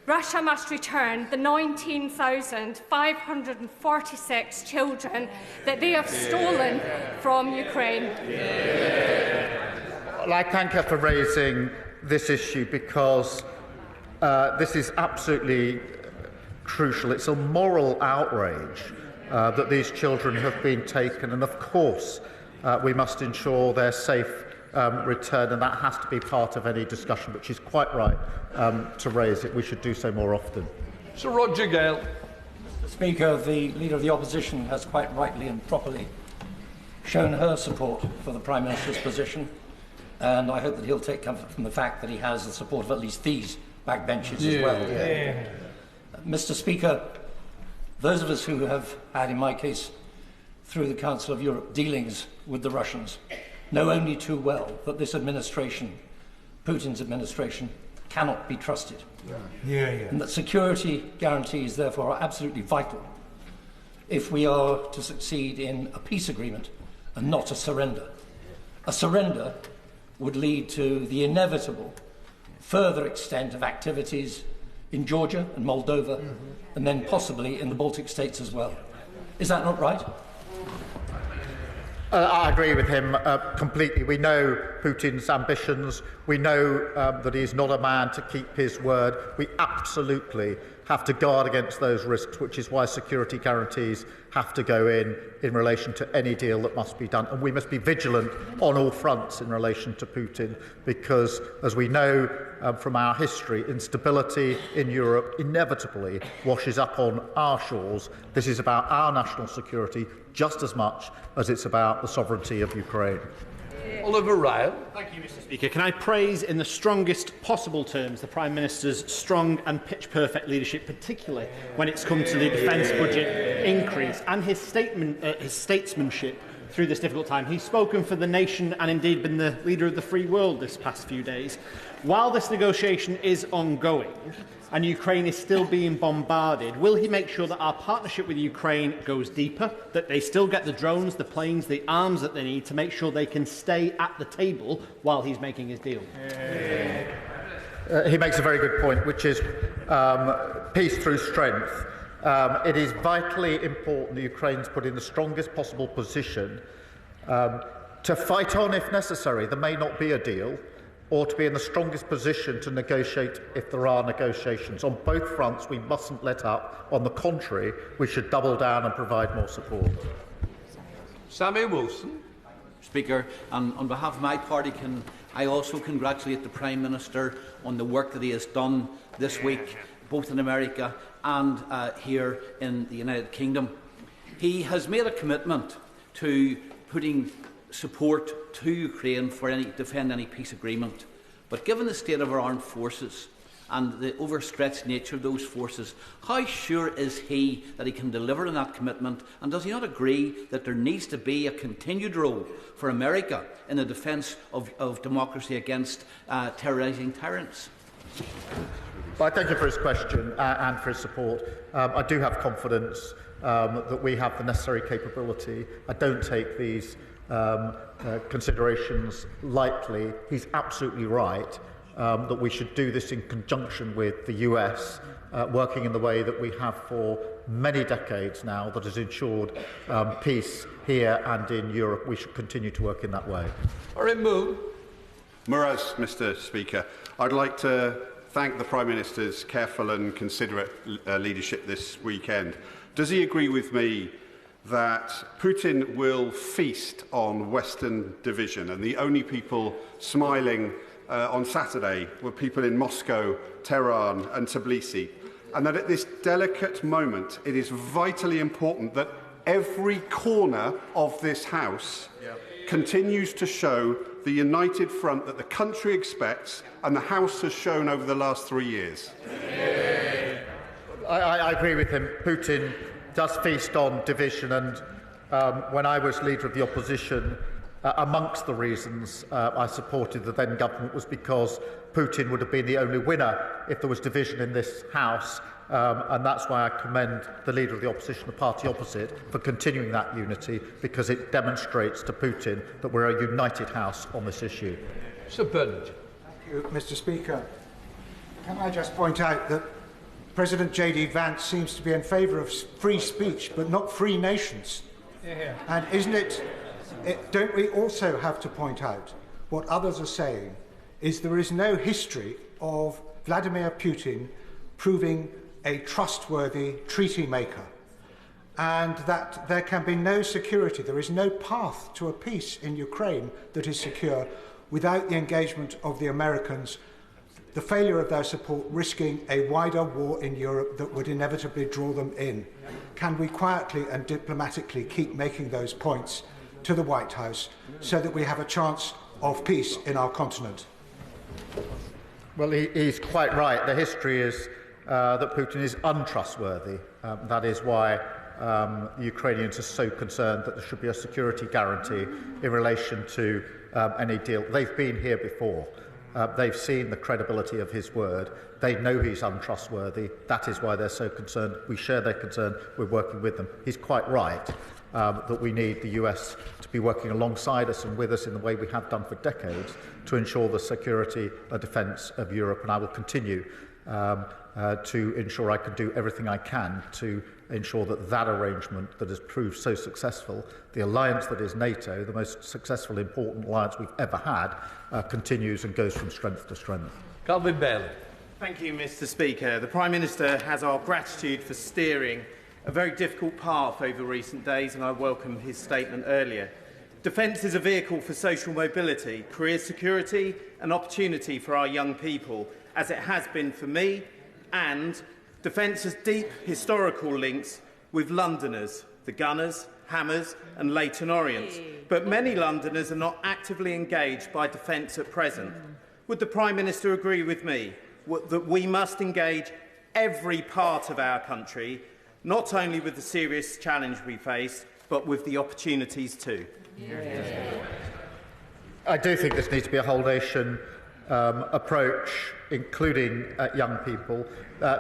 Russia must return the 19,546 children that they have stolen from Ukraine?
Well, I thank her for raising this issue because this is absolutely crucial. It's a moral outrage that these children have been taken, and of course we must ensure their safe return, and that has to be part of any discussion, but she's quite right to raise it. We should do so more often.
Sir Roger Gale.
Mr. Speaker, the Leader of the Opposition has quite rightly and properly shown her support for the Prime Minister's position, and I hope that he'll take comfort from the fact that he has the support of at least these backbenches as well. Mr. Speaker, those of us who have had, in my case, through the Council of Europe, dealings with the Russians, know only too well that this administration, Putin's administration, cannot be trusted. And that security guarantees, therefore, are absolutely vital if we are to succeed in a peace agreement and not a surrender. A surrender would lead to the inevitable further extent of activities in Georgia and Moldova, and then possibly in the Baltic states as well. Is that not right?
I agree with him completely. We know Putin's ambitions. We know that he's not a man to keep his word. We absolutely have to guard against those risks, which is why security guarantees have to go in relation to any deal that must be done. And we must be vigilant on all fronts in relation to Putin, because, as we know from our history, instability in Europe inevitably washes up on our shores. This is about our national security just as much as it's about the sovereignty of Ukraine.
Oliver Ryan.
Thank you, Mr. Speaker. Can I praise in the strongest possible terms the Prime Minister's strong and pitch-perfect leadership, particularly when it's come to the defence budget increase and his statesmanship through this difficult time. He's spoken for the nation and indeed been the leader of the free world this past few days. While this negotiation is ongoing and Ukraine is still being bombarded, will he make sure that our partnership with Ukraine goes deeper, that they still get the drones, the planes, the arms that they need to make sure they can stay at the table while he's making his deal?
He makes a very good point, which is peace through strength. It is vitally important that Ukraine's put in the strongest possible position to fight on if necessary. There may not be a deal, or to be in the strongest position to negotiate if there are negotiations. On both fronts, we mustn't let up. On the contrary, we should double down and provide more support.
Sammy Wilson.
Speaker, and on behalf of my party, can I also congratulate the Prime Minister on the work that he has done this week, both in America and here in the United Kingdom. He has made a commitment to putting support to Ukraine for defend any peace agreement. But given the state of our armed forces and the overstretched nature of those forces, how sure is he that he can deliver on that commitment? And does he not agree that there needs to be a continued role for America in the defence of democracy against terrorising tyrants?
Well, I thank you for his question and for his support. I do have confidence that we have the necessary capability. I don't take these considerations lightly. He's absolutely right that we should do this in conjunction with the US, working in the way that we have for many decades now, that has ensured peace here and in Europe. We should continue to work in that way.
Muraz, Mr. Speaker. I'd like to thank the Prime Minister's careful and considerate leadership this weekend. Does he agree with me that Putin will feast on Western division, and the only people smiling on Saturday were people in Moscow, Tehran and Tbilisi, and that at this delicate moment it is vitally important that every corner of this House continues to show the united front that the country expects and the House has shown over the last 3 years?
I agree with him. Putin does feast on division, and when I was leader of the opposition, amongst the reasons I supported the then government was because Putin would have been the only winner if there was division in this House, and that's why I commend the leader of the opposition, the party opposite, for continuing that unity, because it demonstrates to Putin that we're a united House on this issue.
Thank you, Mr. Speaker. Can I just point out that President J.D. Vance seems to be in favour of free speech, but not free nations. And isn't it, don't we also have to point out what others are saying is there is no history of Vladimir Putin proving a trustworthy treaty maker, and that there can be no security, there is no path to a peace in Ukraine that is secure without the engagement of the Americans, the failure of their support risking a wider war in Europe that would inevitably draw them in. Can we quietly and diplomatically keep making those points to the White House so that we have a chance of peace in our continent?
Well, he's quite right. The history is that Putin is untrustworthy. That is why the Ukrainians are so concerned that there should be a security guarantee in relation to any deal. They've been here before. They've seen the credibility of his word. They know he's untrustworthy. That is why they're so concerned. We share their concern. We're working with them. He's quite right that we need the US to be working alongside us and with us in the way we have done for decades to ensure the security and defence of Europe. And I will continue to ensure I can do everything I can to ensure that that arrangement that has proved so successful, the alliance that is NATO, the most successful, important alliance we've ever had, continues and goes from strength to strength.
Calvin Bailey.
Thank you, Mr. Speaker. The Prime Minister has our gratitude for steering a very difficult path over recent days, and I welcome his statement earlier. Defence is a vehicle for social mobility, career security and opportunity for our young people, as it has been for me, and defence has deep historical links with Londoners, the Gunners, Hammers and Leyton Orients. But many Londoners are not actively engaged by defence at present. Would the Prime Minister agree with me that we must engage every part of our country, not only with the serious challenge we face, but with the opportunities too?
I do think this needs to be a whole-nation approach, including young people.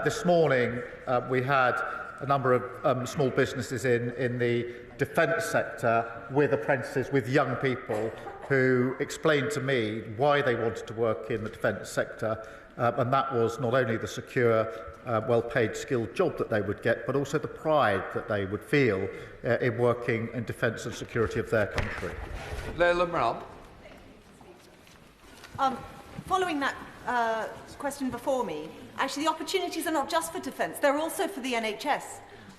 This morning, we had a number of small businesses in the defence sector with apprentices, with young people who explained to me why they wanted to work in the defence sector, and that was not only the secure, well-paid, skilled job that they would get, but also the pride that they would feel in working in defence and security of their country.
Leila Brown.
Following that question before me, actually the opportunities are not just for defence, they're also for the NHS.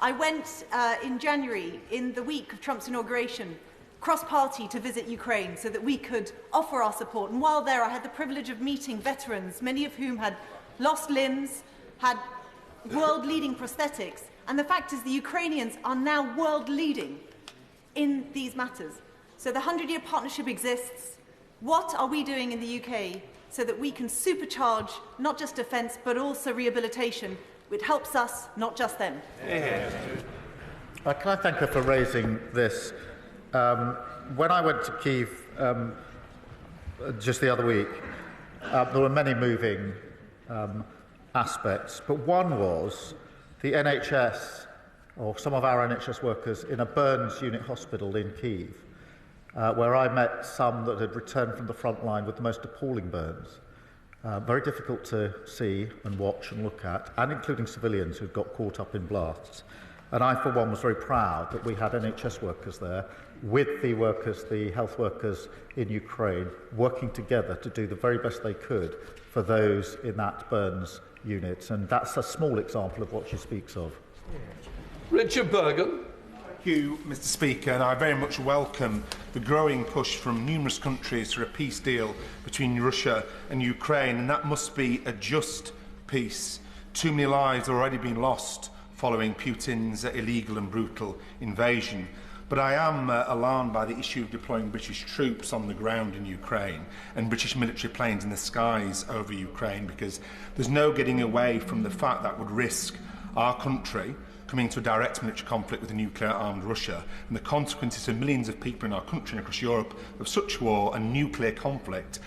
I went in January, in the week of Trump's inauguration, cross-party to visit Ukraine so that we could offer our support. And while there, I had the privilege of meeting veterans, many of whom had lost limbs, had world-leading prosthetics. And the fact is the Ukrainians are now world-leading in these matters. So the 100-year partnership exists. What are we doing in the UK so that we can supercharge not just defence but also rehabilitation, which helps us, not just them?
Can I thank her for raising this? When I went to Kyiv just the other week, there were many moving aspects, but one was the NHS, or some of our NHS workers, in a burns unit hospital in Kyiv, where I met some that had returned from the front line with the most appalling burns. Very difficult to see and watch and look at, and including civilians who got caught up in blasts. And I, for one, was very proud that we had NHS workers there with the workers, the health workers in Ukraine, working together to do the very best they could for those in that burns unit. And that's a small example of what she speaks of.
Richard Bergen.
Thank you, Mr. Speaker, and I very much welcome the growing push from numerous countries for a peace deal between Russia and Ukraine, and that must be a just peace. Too many lives have already been lost following Putin's illegal and brutal invasion. But I am alarmed by the issue of deploying British troops on the ground in Ukraine and British military planes in the skies over Ukraine, because there's no getting away from the fact that would risk our country coming into a direct military conflict with a nuclear-armed Russia, and the consequences for millions of people in our country and across Europe of such war and nuclear conflict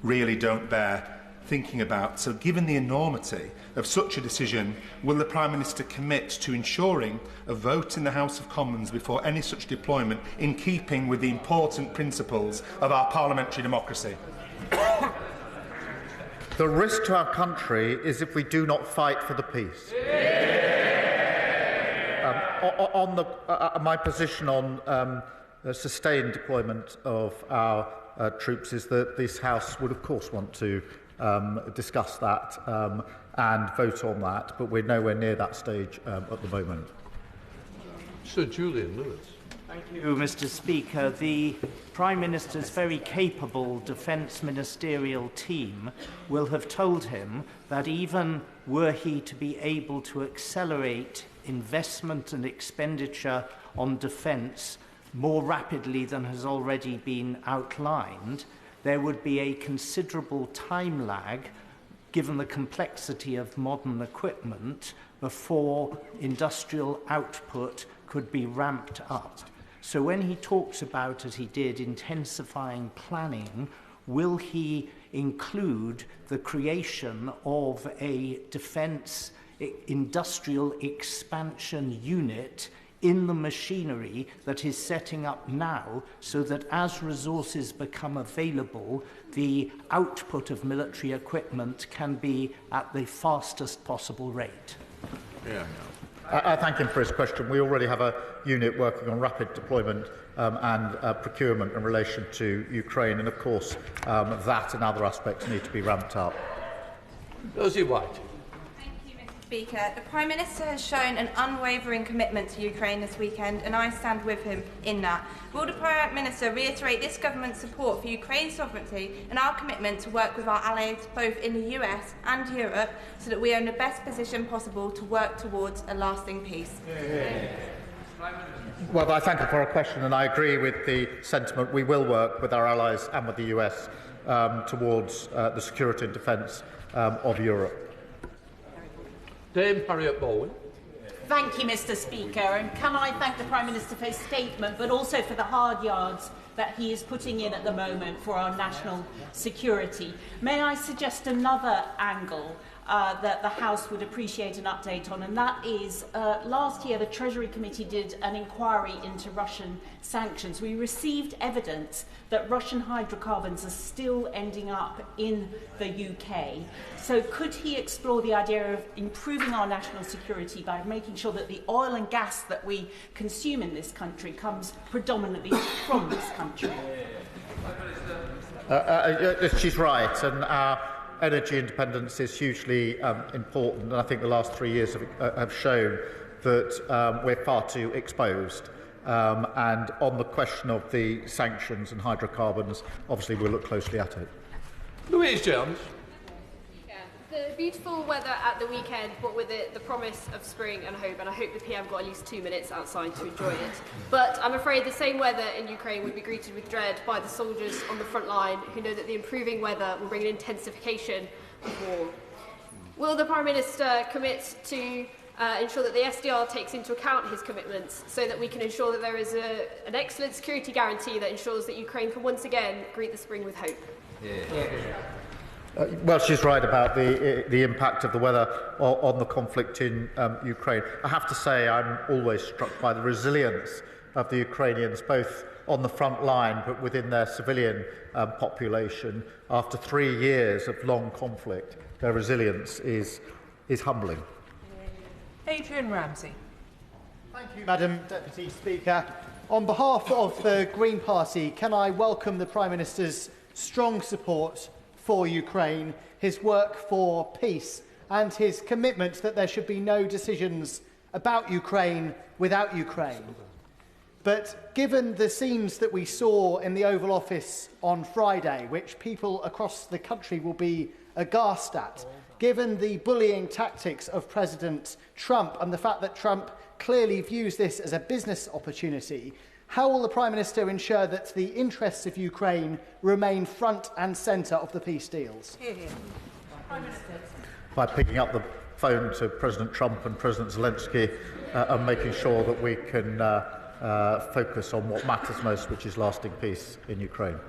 really don't bear thinking about. So given the enormity of such a decision, will the Prime Minister commit to ensuring a vote in the House of Commons before any such deployment, in keeping with the important principles of our parliamentary democracy?
The risk to our country is if we do not fight for the peace. My position on sustained deployment of our troops is that this House would, of course, want to discuss that and vote on that, but we're nowhere near that stage at the moment.
Sir Julian Lewis.
Thank you, Mr. Speaker. The Prime Minister's very capable Defence Ministerial team will have told him that even were he to be able to accelerate investment and expenditure on defence more rapidly than has already been outlined, there would be a considerable time lag, given the complexity of modern equipment, before industrial output could be ramped up. So when he talks about, as he did, intensifying planning, will he include the creation of a defence industrial expansion unit in the machinery that is setting up now, so that as resources become available, the output of military equipment can be at the fastest possible rate?
I thank him for his question. We already have a unit working on rapid deployment and procurement in relation to Ukraine, and of course that and other aspects need to be ramped up.
Dhesi White.
Speaker, the Prime Minister has shown an unwavering commitment to Ukraine this weekend, and I stand with him in that. Will the Prime Minister reiterate this government's support for Ukraine's sovereignty and our commitment to work with our allies both in the US and Europe so that we are in the best position possible to work towards a lasting peace?
Well, I thank you for a question, and I agree with the sentiment. We will work with our allies and with the US towards the security and defence of Europe.
Dame Harriet Baldwin.
Thank you, Mr. Speaker, and can I thank the Prime Minister for his statement, but also for the hard yards that he is putting in at the moment for our national security. May I suggest another angle that the House would appreciate an update on, and that is last year the Treasury Committee did an inquiry into Russian sanctions. We received evidence that Russian hydrocarbons are still ending up in the UK. So could he explore the idea of improving our national security by making sure that the oil and gas that we consume in this country comes predominantly from this country?
She's right, and our energy independence is hugely important, and I think the last 3 years have shown that we're far too exposed. And on the question of the sanctions and hydrocarbons, obviously we'll look closely at it.
Louise Jones.
The beautiful weather at the weekend brought with it the promise of spring and hope, and I hope the PM got at least 2 minutes outside to enjoy it. But I'm afraid the same weather in Ukraine would be greeted with dread by the soldiers on the front line, who know that the improving weather will bring an intensification of war. Will the Prime Minister commit to ensure that the SDR takes into account his commitments, so that we can ensure that there is an excellent security guarantee that ensures that Ukraine can once again greet the spring with hope?
Well, she's right about the impact of the weather on the conflict in Ukraine. I have to say I'm always struck by the resilience of the Ukrainians, both on the front line but within their civilian population. After 3 years of long conflict, their resilience is humbling.
Adrian Ramsey.
Thank you, Madam Deputy Speaker. On behalf of the Green Party, can I welcome the Prime Minister's strong support for Ukraine, his work for peace, and his commitment that there should be no decisions about Ukraine without Ukraine. But given the scenes that we saw in the Oval Office on Friday, which people across the country will be aghast at, given the bullying tactics of President Trump and the fact that Trump clearly views this as a business opportunity, how will the Prime Minister ensure that the interests of Ukraine remain front and centre of the peace deals?
By picking up the phone to President Trump and President Zelensky and making sure that we can focus on what matters most, which is lasting peace in Ukraine.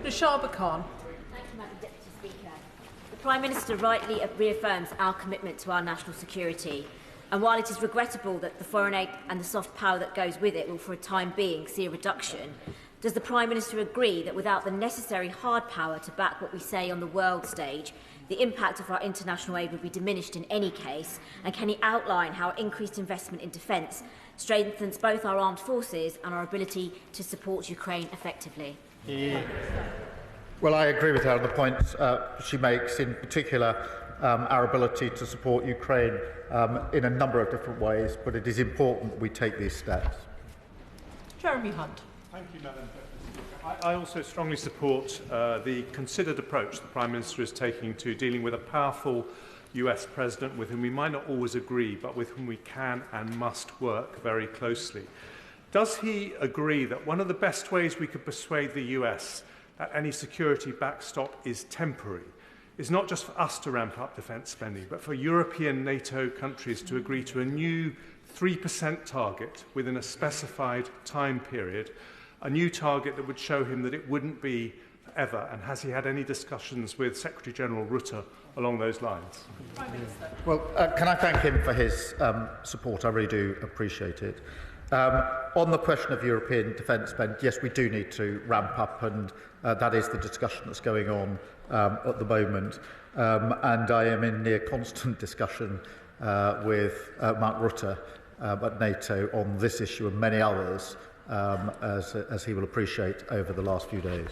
Khan.
Thank you, Madam Deputy Speaker. The Prime Minister rightly reaffirms our commitment to our national security. And while it is regrettable that the foreign aid and the soft power that goes with it will for a time being see a reduction, does the Prime Minister agree that without the necessary hard power to back what we say on the world stage, the impact of our international aid would be diminished in any case? And can he outline how increased investment in defence strengthens both our armed forces and our ability to support Ukraine effectively?
Well, I agree with her on the points she makes, in particular our ability to support Ukraine in a number of different ways, but it is important that we take these steps.
Jeremy Hunt.
Thank you, Madam President. I also strongly support the considered approach the Prime Minister is taking to dealing with a powerful US President with whom we might not always agree, but with whom we can and must work very closely. Does he agree that one of the best ways we could persuade the US that any security backstop is temporary is not just for us to ramp up defence spending, but for European NATO countries to agree to a new 3% target within a specified time period, a new target that would show him that it wouldn't be forever? And has he had any discussions with Secretary-General Rutte along those lines?
Well, can I thank him for his support? I really do appreciate it. On the question of European defence spend, yes, we do need to ramp up, and that is the discussion that's going on at the moment. And I am in near constant discussion with Mark Rutte at NATO on this issue and many others, as he will appreciate over the last few days.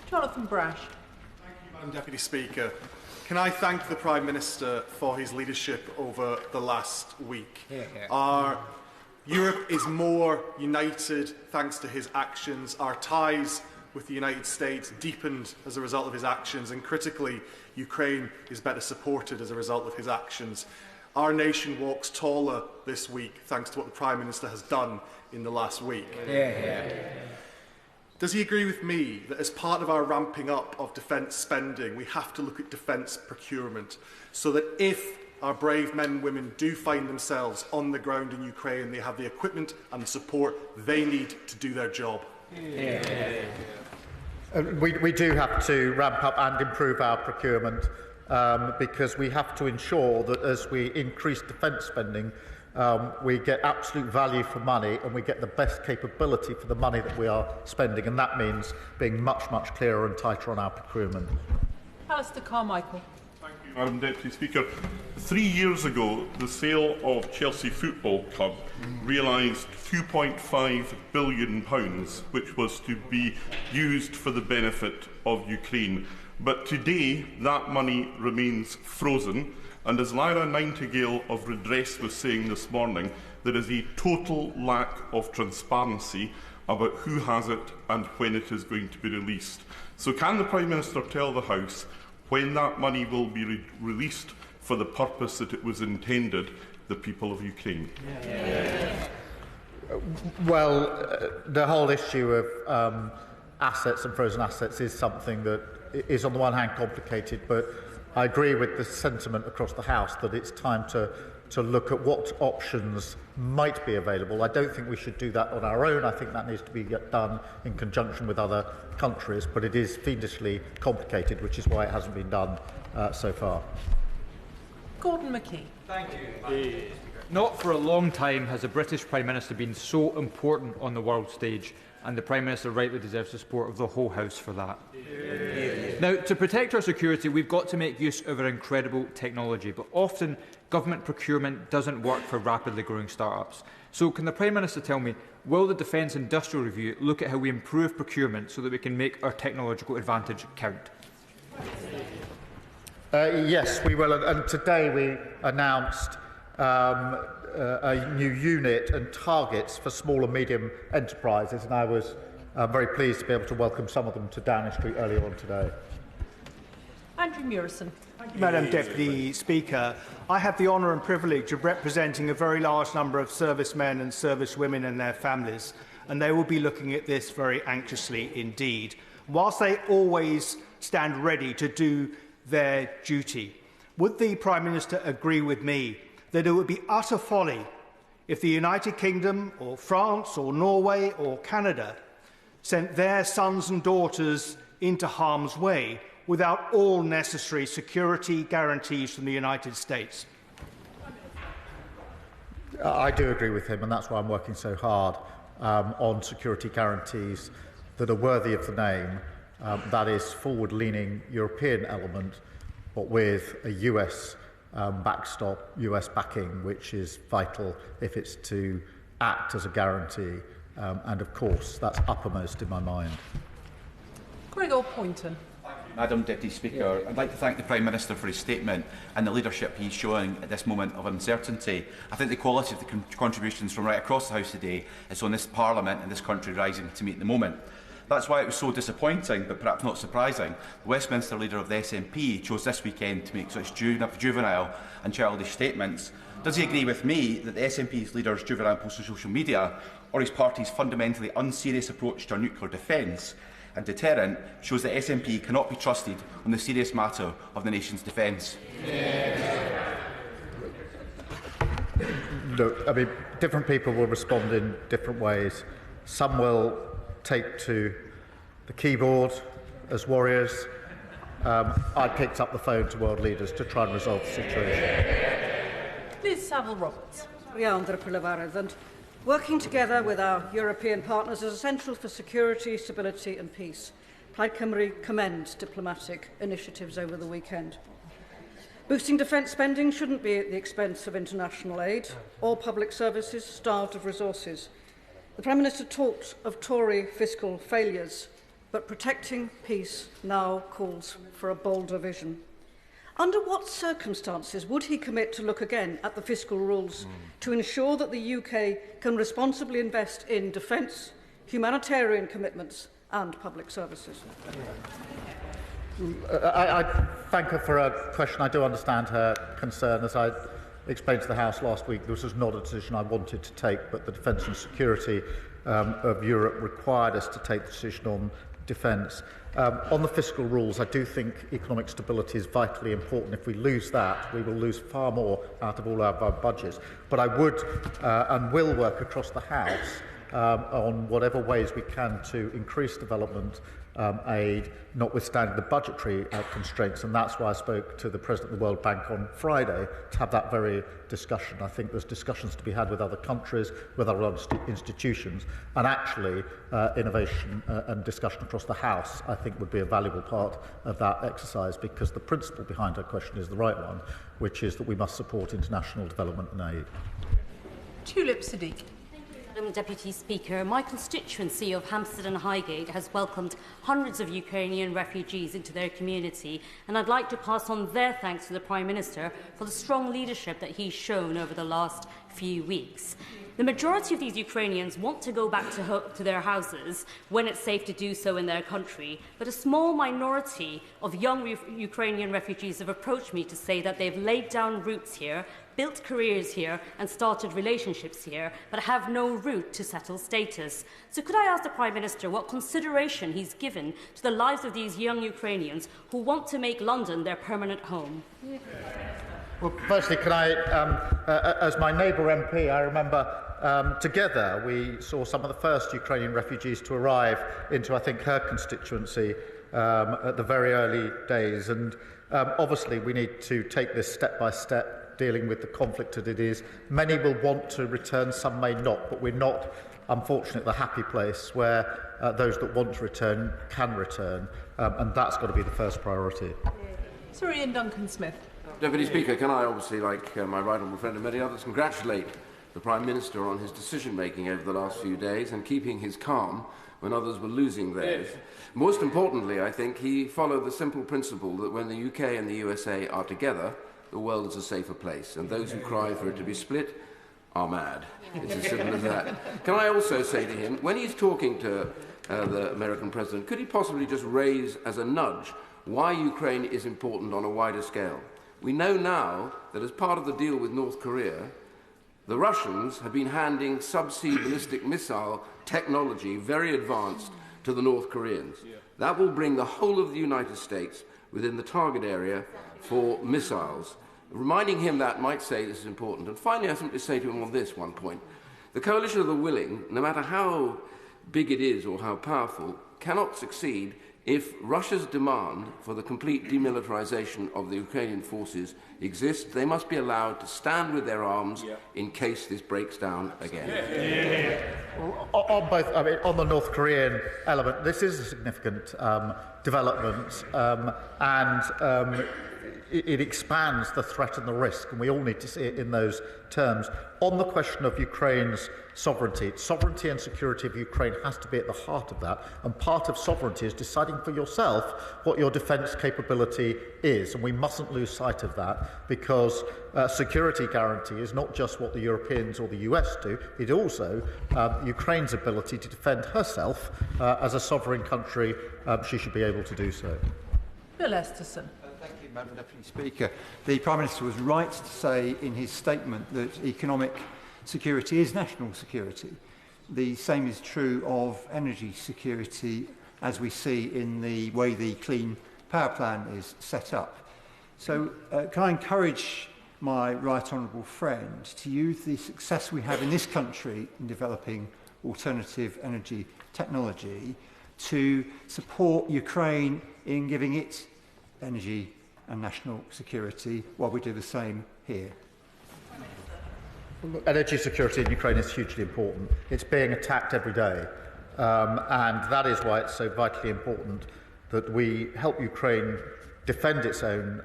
Jonathan Brash.
Thank you, Madam Deputy Speaker. Can I thank the Prime Minister for his leadership over the last week? Our Europe is more united thanks to his actions. Our ties with the United States deepened as a result of his actions, and critically, Ukraine is better supported as a result of his actions. Our nation walks taller this week thanks to what the Prime Minister has done in the last week. Does he agree with me that as part of our ramping up of defence spending, we have to look at defence procurement, so that if our brave men and women do find themselves on the ground in Ukraine, they have the equipment and the support they need to do their job?
We do have to ramp up and improve our procurement because we have to ensure that as we increase defence spending, we get absolute value for money and we get the best capability for the money that we are spending, and that means being much, much clearer and tighter on our procurement.
Alistair Carmichael.
Madam Deputy Speaker, 3 years ago, the sale of Chelsea Football Club realised £2.5 billion, which was to be used for the benefit of Ukraine. But today, that money remains frozen, and as Lyra Nightingale of Redress was saying this morning, there is a total lack of transparency about who has it and when it is going to be released. So can the Prime Minister tell the House when that money will be released for the purpose that it was intended, the people of Ukraine?
Well, the whole issue of assets and frozen assets is something that is on the one hand complicated, but I agree with the sentiment across the House that it's time to look at what options might be available. I don't think we should do that on our own. I think that needs to be done in conjunction with other countries, but it is fiendishly complicated, which is why it hasn't been done so far.
Gordon McKee.
Thank you. Not for a long time has the British Prime Minister been so important on the world stage, and the Prime Minister rightly deserves the support of the whole House for that. Now, to protect our security, we've got to make use of our incredible technology, but often government procurement doesn't work for rapidly growing start-ups. So can the Prime Minister tell me, will the Defence Industrial Review look at how we improve procurement so that we can make our technological advantage count?
Yes, we will. And today we announced a new unit and targets for small and medium enterprises, and I was very pleased to be able to welcome some of them to Downing Street earlier on today.
Andrew Murison.
Madam Deputy Speaker, I have the honour and privilege of representing a very large number of servicemen and servicewomen and their families, and they will be looking at this very anxiously indeed. Whilst they always stand ready to do their duty, would the Prime Minister agree with me that it would be utter folly if the United Kingdom or France or Norway or Canada sent their sons and daughters into harm's way without all necessary security guarantees from the United States?
I do agree with him, and that's why I'm working so hard on security guarantees that are worthy of the name. That is forward-leaning European element, but with a US backstop, US backing, which is vital if it's to act as a guarantee. And of course, that's uppermost in my mind.
Gregor Poynton.
Madam Deputy Speaker, I'd like to thank the Prime Minister for his statement and the leadership he's showing at this moment of uncertainty. I think the quality of the contributions from right across the House today is on this Parliament and this country rising to meet the moment. That's why it was so disappointing, but perhaps not surprising, the Westminster leader of the SNP chose this weekend to make such juvenile and childish statements. Does he agree with me that the SNP's leader's juvenile post on social media, or his party's fundamentally unserious approach to our nuclear defence and deterrent, shows that SNP cannot be trusted on the serious matter of the nation's defence?
Look, I mean, different people will respond in different ways. Some will take to the keyboard as warriors. I picked up the phone to world leaders to try and resolve the situation.
Liz Saville-Roberts.
And working together with our European partners is essential for security, stability and peace. Plaid Cymru commends diplomatic initiatives over the weekend. Boosting defence spending shouldn't be at the expense of international aid or public services starved of resources. The Prime Minister talked of Tory fiscal failures, but protecting peace now calls for a bolder vision. Under what circumstances would he commit to look again at the fiscal rules to ensure that the UK can responsibly invest in defence, humanitarian commitments and public services?
I thank her for her question. I do understand her concern. As I explained to the House last week, this was not a decision I wanted to take, but the defence and security of Europe required us to take the decision on defence. On the fiscal rules, I do think economic stability is vitally important. If we lose that, we will lose far more out of all our budgets. But I would and will work across the House on whatever ways we can to increase development aid, notwithstanding the budgetary constraints, and that's why I spoke to the President of the World Bank on Friday to have that very discussion. I think there's discussions to be had with other countries, with other institutions, and actually innovation and discussion across the House, I think, would be a valuable part of that exercise, because the principle behind her question is the right one, which is that we must support international development and aid.
Tulip Siddiq.
Madam Deputy Speaker, my constituency of Hampstead and Highgate has welcomed hundreds of Ukrainian refugees into their community, and I'd like to pass on their thanks to the Prime Minister for the strong leadership that he's shown over the last few weeks. The majority of these Ukrainians want to go back to their houses when it's safe to do so in their country, but a small minority of young Ukrainian refugees have approached me to say that they've laid down roots here, built careers here and started relationships here, but have no route to settled status. So could I ask the Prime Minister what consideration he's given to the lives of these young Ukrainians who want to make London their permanent home?
Well, firstly, can I, as my neighbour MP, I remember together we saw some of the first Ukrainian refugees to arrive into, I think, her constituency at the very early days. And obviously we need to take this step by step, dealing with the conflict that it is. Many will want to return, some may not, but we're not, unfortunately, at the happy place where those that want to return can return, and that's got to be the first priority.
Sir Ian Duncan-Smith.
Deputy Speaker, can I obviously, like my right honourable friend and many others, congratulate the Prime Minister on his decision-making over the last few days and keeping his calm when others were losing theirs. Most importantly, I think he followed the simple principle that when the UK and the USA are together, the world is a safer place, and those who cry for it to be split are mad. It's as simple as that. Can I also say to him, when he's talking to the American President, could he possibly just raise as a nudge why Ukraine is important on a wider scale? We know now that as part of the deal with North Korea, the Russians have been handing subsea ballistic missile technology, very advanced, to the North Koreans. That will bring the whole of the United States within the target area for missiles. Reminding him that might say this is important. And finally, I simply say to him on this one point. The coalition of the willing, no matter how big it is or how powerful, cannot succeed if Russia's demand for the complete demilitarization of the Ukrainian forces exists. They must be allowed to stand with their arms in case this breaks down again.
On both, I mean, on the North Korean element, this is a significant development, and it expands the threat and the risk, and we all need to see it in those terms. On the question of Ukraine's sovereignty and security of Ukraine has to be at the heart of that, and part of sovereignty is deciding for yourself what your defence capability is, and we mustn't lose sight of that, because security guarantee is not just what the Europeans or the US do, it also Ukraine's ability to defend herself as a sovereign country. She should be able to do so.
Bill Esterson.
Madam Deputy Speaker, the Prime Minister was right to say in his statement that economic security is national security. The same is true of energy security, as we see in the way the Clean Power Plan is set up. So can I encourage my right honourable friend to use the success we have in this country in developing alternative energy technology to support Ukraine in giving it energy and national security, while we do the same here?
Energy security in Ukraine is hugely important. It's being attacked every day, and that is why it's so vitally important that we help Ukraine defend its own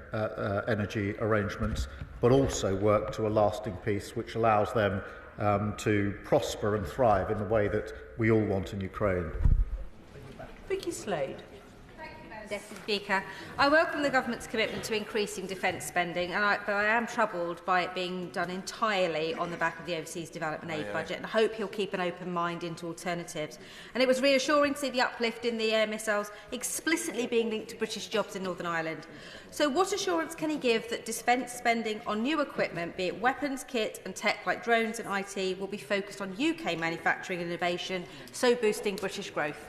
energy arrangements, but also work to a lasting peace which allows them to prosper and thrive in the way that we all want in Ukraine.
Vicky Slade.
Deputy Speaker, I welcome the Government's commitment to increasing defence spending, but I am troubled by it being done entirely on the back of the Overseas Development Aid budget, and I hope he'll keep an open mind into alternatives. And it was reassuring to see the uplift in the air missiles explicitly being linked to British jobs in Northern Ireland. So what assurance can he give that defence spending on new equipment, be it weapons, kit and tech like drones and IT, will be focused on UK manufacturing and innovation, so boosting British growth?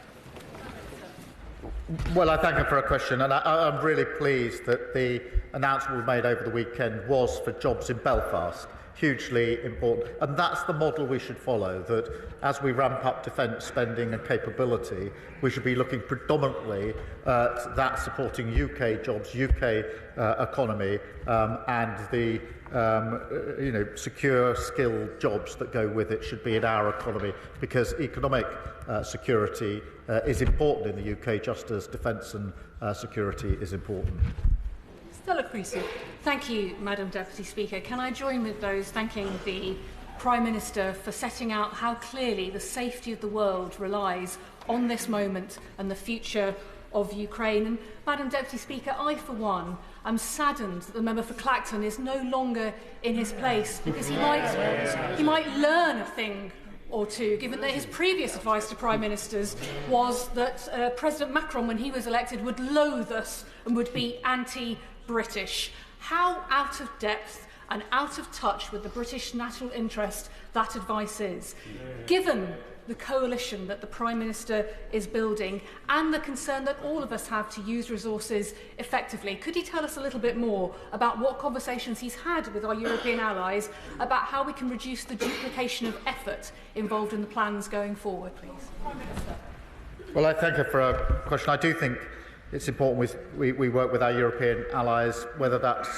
Well, I thank him for a question, and I'm really pleased that the announcement we made over the weekend was for jobs in Belfast. Hugely important, and that's the model we should follow, that as we ramp up defence spending and capability, we should be looking predominantly at that supporting UK jobs, UK economy, and the secure, skilled jobs that go with it should be in our economy, because economic security is important in the UK, just as defence and security is important.
Stella Creasy.
Thank you, Madam Deputy Speaker. Can I join with those thanking the Prime Minister for setting out how clearly the safety of the world relies on this moment and the future of Ukraine. And, Madam Deputy Speaker, I, for one, am saddened that the member for Clacton is no longer in his place, because he might learn a thing or two, given that his previous advice to Prime Ministers was that President Macron, when he was elected, would loathe us and would be anti-British. How out of depth and out of touch with the British national interest that advice is, given the coalition that the Prime Minister is building and the concern that all of us have to use resources effectively. Could he tell us a little bit more about what conversations he's had with our European allies about how we can reduce the duplication of effort involved in the plans going forward, please? Prime Minister.
Well, I thank her for a question. I do think it's important we work with our European allies, whether that's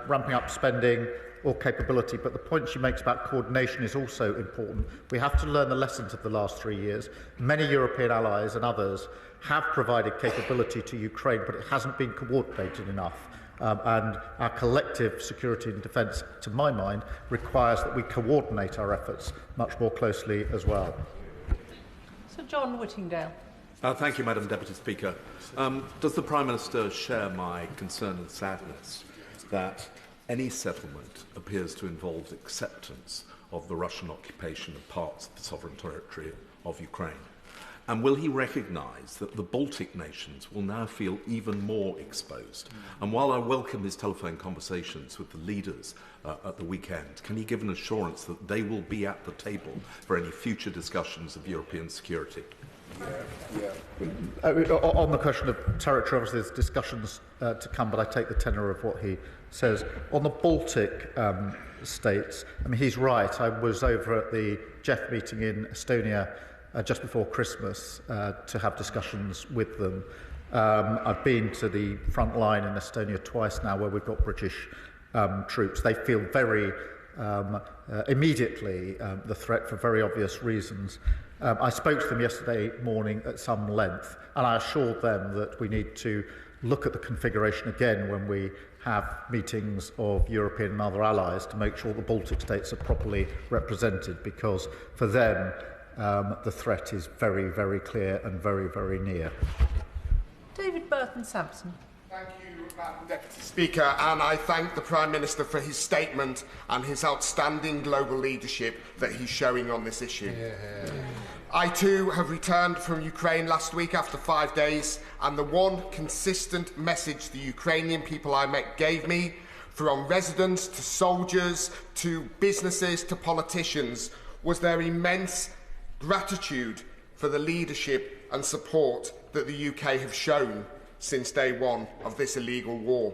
ramping up spending or capability, but the point she makes about coordination is also important. We have to learn the lessons of the last 3 years. Many European allies and others have provided capability to Ukraine, but it hasn't been coordinated enough. And our collective security and defence, to my mind, requires that we coordinate our efforts much more closely as well.
Sir John Whittingdale.
Thank you, Madam Deputy Speaker. Does the Prime Minister share my concern and sadness that any settlement appears to involve acceptance of the Russian occupation of parts of the sovereign territory of Ukraine? And will he recognise that the Baltic nations will now feel even more exposed? And while I welcome his telephone conversations with the leaders at the weekend, can he give an assurance that they will be at the table for any future discussions of European security?
On the question of territory, obviously there's discussions to come, but I take the tenor of what he says. On the Baltic states, I mean, he's right. I was over at the Jeff meeting in Estonia just before Christmas to have discussions with them. I've been to the front line in Estonia twice now, where we've got British troops. They feel very immediately the threat for very obvious reasons. I spoke to them yesterday morning at some length, and I assured them that we need to look at the configuration again when we have meetings of European and other allies to make sure the Baltic states are properly represented, because for them the threat is very, very clear and very, very near.
David Burton-Sampson.
Thank you, Madam Deputy Speaker, and I thank the Prime Minister for his statement and his outstanding global leadership that he's showing on this issue. I too have returned from Ukraine last week after 5 days, and the one consistent message the Ukrainian people I met gave me, from residents to soldiers to businesses to politicians, was their immense gratitude for the leadership and support that the UK have shown since day one of this illegal war.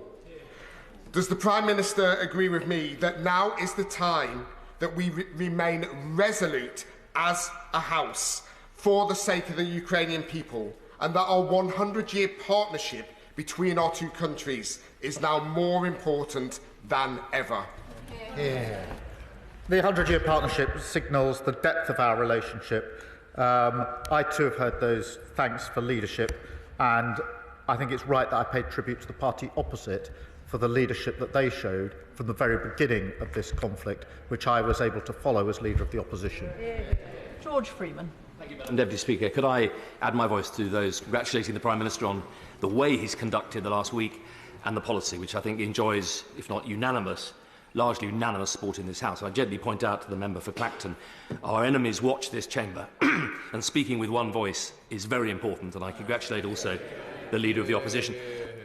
Does the Prime Minister agree with me that now is the time that we remain resolute as a House for the sake of the Ukrainian people, and that our 100-year partnership between our two countries is now more important than ever?
The 100-year partnership signals the depth of our relationship. I too have heard those thanks for leadership, and I think it's right that I paid tribute to the party opposite for the leadership that they showed from the very beginning of this conflict, which I was able to follow as leader of the opposition.
George Freeman.
Thank you, Madam Deputy Speaker. Could I add my voice to those congratulating the Prime Minister on the way he's conducted the last week and the policy, which I think enjoys, if not unanimous, largely unanimous support in this House. I gently point out to the member for Clacton, our enemies watch this chamber, and speaking with one voice is very important, and I congratulate also the Leader of the Opposition.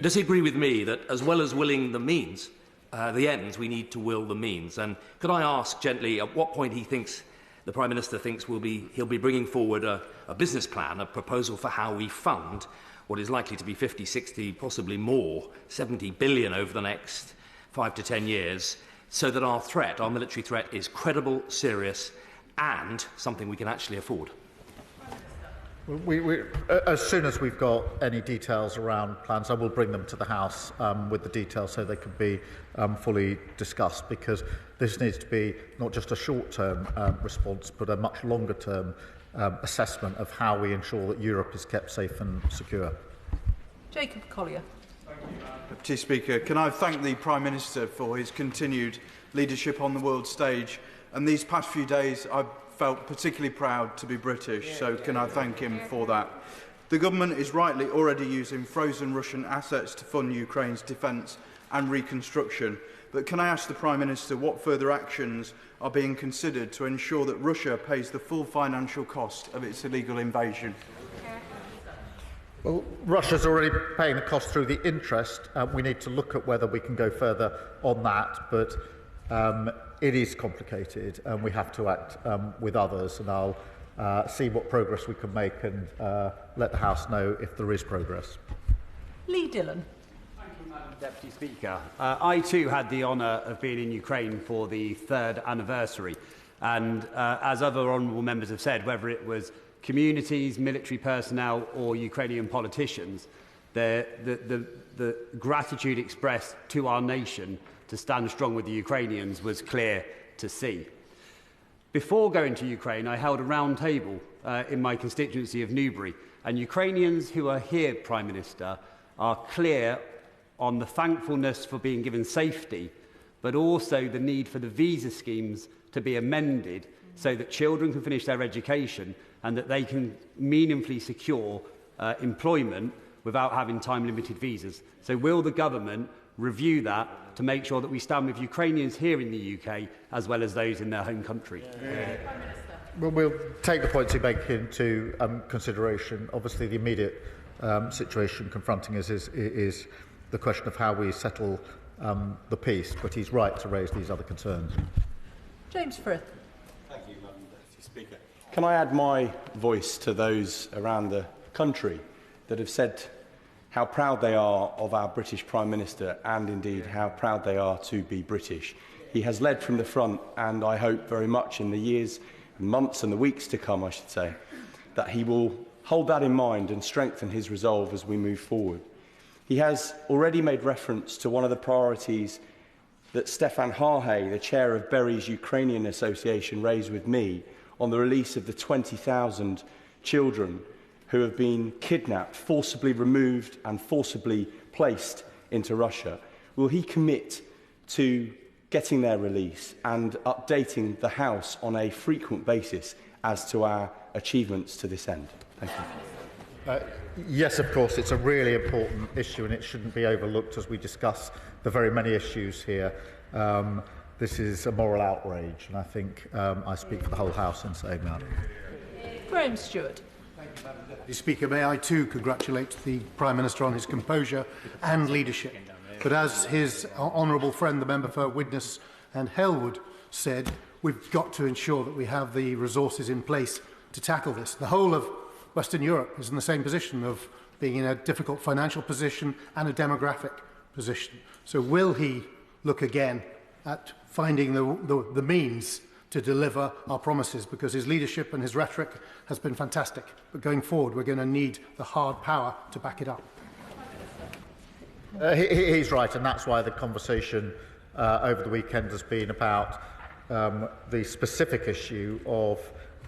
Does he agree with me that, as well as willing the means, the ends, we need to will the means? And could I ask gently at what point he thinks, the Prime Minister thinks he'll be bringing forward a business plan, a proposal for how we fund what is likely to be 50, 60, possibly more, 70 billion over the next 5 to 10 years, so that our threat, our military threat, is credible, serious, and something we can actually afford?
As soon as we've got any details around plans, I will bring them to the House with the details so they can be fully discussed, because this needs to be not just a short-term response, but a much longer-term assessment of how we ensure that Europe is kept safe and secure.
Jacob Collier.
Deputy Speaker, can I thank the Prime Minister for his continued leadership on the world stage? And these past few days I've felt particularly proud to be British, so can I thank him for that? The government is rightly already using frozen Russian assets to fund Ukraine's defence and reconstruction. But can I ask the Prime Minister what further actions are being considered to ensure that Russia pays the full financial cost of its illegal invasion?
Well, Russia's already paying the cost through the interest. We need to look at whether we can go further on that, but it is complicated and we have to act with others, and I'll see what progress we can make and let the House know if there is progress.
Leigh Dillon.
Deputy Speaker, I too had the honour of being in Ukraine for the 3rd anniversary, and as other honourable members have said, whether it was communities, military personnel or Ukrainian politicians, the gratitude expressed to our nation to stand strong with the Ukrainians was clear to see. Before going to Ukraine, I held a round table in my constituency of Newbury, and Ukrainians who are here, Prime Minister, are clear on the thankfulness for being given safety, but also the need for the visa schemes to be amended so that children can finish their education and that they can meaningfully secure employment without having time-limited visas. So will the government review that to make sure that we stand with Ukrainians here in the UK as well as those in their home country?
Well, we'll take the points you make into consideration. Obviously, the immediate situation confronting us is the question of how we settle the peace, but he's right to raise these other concerns.
James Frith.
Thank you, Madam Deputy Speaker. Can I add my voice to those around the country that have said how proud they are of our British Prime Minister and indeed how proud they are to be British. He has led from the front, and I hope very much in the years, months and the weeks to come, I should say, that he will hold that in mind and strengthen his resolve as we move forward. He has already made reference to one of the priorities that Stefan Harhay, the chair of Bury's Ukrainian Association, raised with me on the release of the 20,000 children who have been kidnapped, forcibly removed and forcibly placed into Russia. Will he commit to getting their release and updating the House on a frequent basis as to our achievements to this end? Thank you.
Yes, of course, it's a really important issue and it shouldn't be overlooked as we discuss the very many issues here. This is a moral outrage, and I think I speak for the whole House in saying that.
Graham Stewart.
Deputy Speaker, may I too congratulate the Prime Minister on his composure and leadership. But as his honourable friend, the member for Widnes and Halewood, said, we've got to ensure that we have the resources in place to tackle this. The whole of Western Europe is in the same position of being in a difficult financial position and a demographic position. So will he look again at finding the means to deliver our promises, because his leadership and his rhetoric has been fantastic. But going forward, we're going to need the hard power to back it up.
He's right, and that's why the conversation over the weekend has been about the specific issue of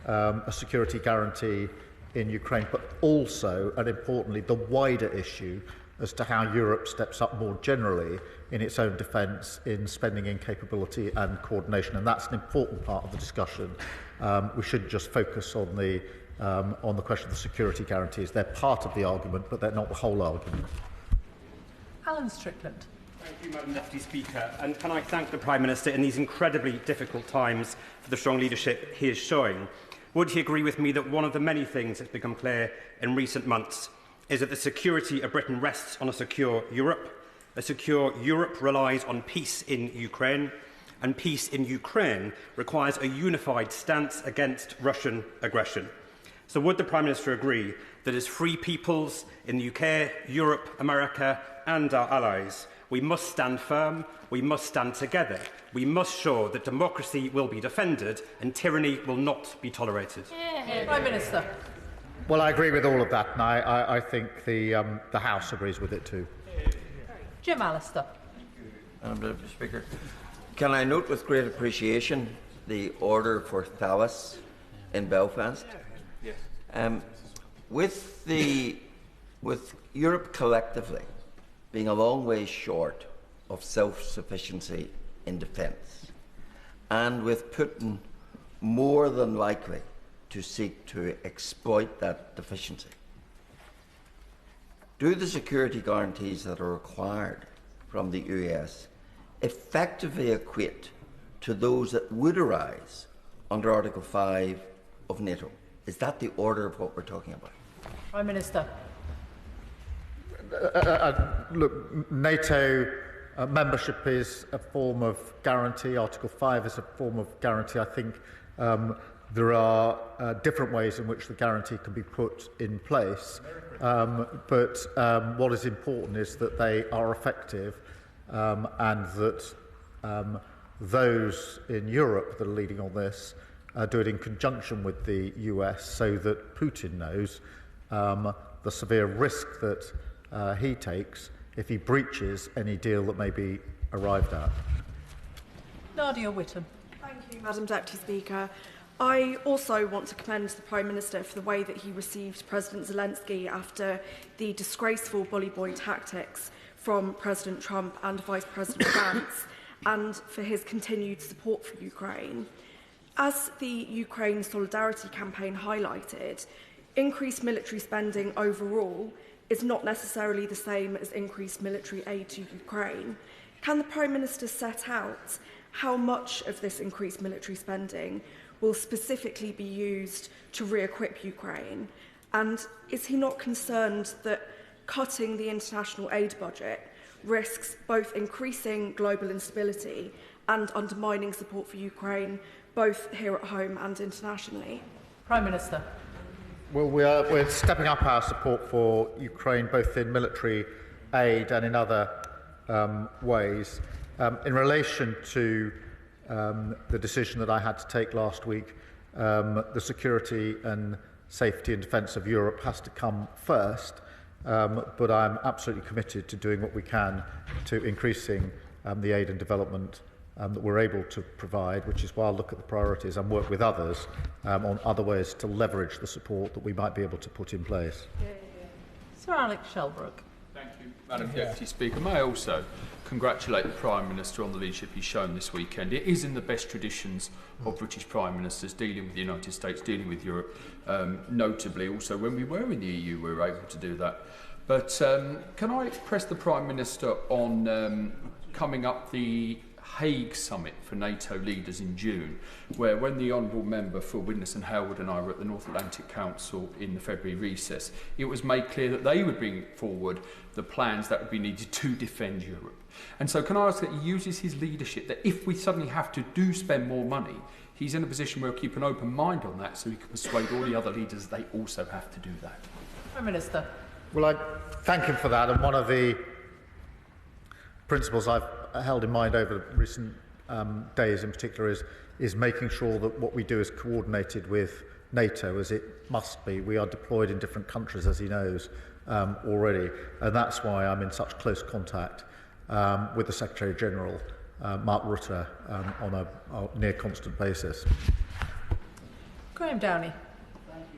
a security guarantee in Ukraine, but also, and importantly, the wider issue as to how Europe steps up more generally in its own defence, in spending in capability and coordination, and that's an important part of the discussion. We shouldn't just focus on the question of the security guarantees. They're part of the argument, but they're not the whole argument.
Alan Strickland.
Thank you, Madam Deputy Speaker, and can I thank the Prime Minister in these incredibly difficult times for the strong leadership he is showing. Would he agree with me that one of the many things that's become clear in recent months is that the security of Britain rests on a secure Europe? A secure Europe relies on peace in Ukraine, and peace in Ukraine requires a unified stance against Russian aggression. So would the Prime Minister agree that as free peoples in the UK, Europe, America and our allies, we must stand firm, we must stand together, we must show that democracy will be defended and tyranny will not be tolerated?
Prime Minister.
Well, I agree with all of that, and I think the House agrees with it too.
Jim Allister.
Madam Deputy Speaker, can I note with great appreciation the order for Thalas in Belfast? Yes. With Europe collectively being a long way short of self-sufficiency in defence, and with Putin more than likely to seek to exploit that deficiency, do the security guarantees that are required from the US effectively equate to those that would arise under Article 5 of NATO? Is that the order of what we're talking about?
Prime Minister.
Look, NATO membership is a form of guarantee. Article 5 is a form of guarantee. I think there are different ways in which the guarantee can be put in place. But what is important is that they are effective and that those in Europe that are leading on this do it in conjunction with the US so that Putin knows the severe risk that he takes if he breaches any deal that may be arrived at.
Nadia Whittam.
Thank you, Madam Deputy Speaker. I also want to commend the Prime Minister for the way that he received President Zelensky after the disgraceful bully boy tactics from President Trump and Vice President Vance, and for his continued support for Ukraine. As the Ukraine Solidarity Campaign highlighted, increased military spending overall is not necessarily the same as increased military aid to Ukraine. Can the Prime Minister set out how much of this increased military spending will specifically be used to re-equip Ukraine? And is he not concerned that cutting the international aid budget risks both increasing global instability and undermining support for Ukraine, both here at home and internationally?
Prime Minister.
Well, we're stepping up our support for Ukraine, both in military aid and in other ways. In relation to the decision that I had to take last week, the security and safety and defence of Europe has to come first, but I'm absolutely committed to doing what we can to increasing the aid and development that we're able to provide, which is why I'll look at the priorities and work with others on other ways to leverage the support that we might be able to put in place.
Sir Alex Shelbrooke.
Thank you, Madam Deputy Speaker. May I also congratulate the Prime Minister on the leadership he's shown this weekend. It is in the best traditions of British Prime Ministers dealing with the United States, dealing with Europe. Notably, also, when we were in the EU, we were able to do that. But can I press the Prime Minister on coming up the Hague summit for NATO leaders in June, where when the Honourable Member for Widnes and Halewood and I were at the North Atlantic Council in the February recess, it was made clear that they would bring forward the plans that would be needed to defend Europe. And so can I ask that he uses his leadership, that if we suddenly have to spend more money, he's in a position where he'll keep an open mind on that so he can persuade all the other leaders they also have to do that.
Prime Minister.
Well, I thank him for that, and one of the principles I've held in mind over recent days in particular is making sure that what we do is coordinated with NATO, as it must be. We are deployed in different countries, as he knows, already, and that's why I'm in such close contact with the Secretary-General, Mark Rutte, on a near constant basis.
Graham Downey.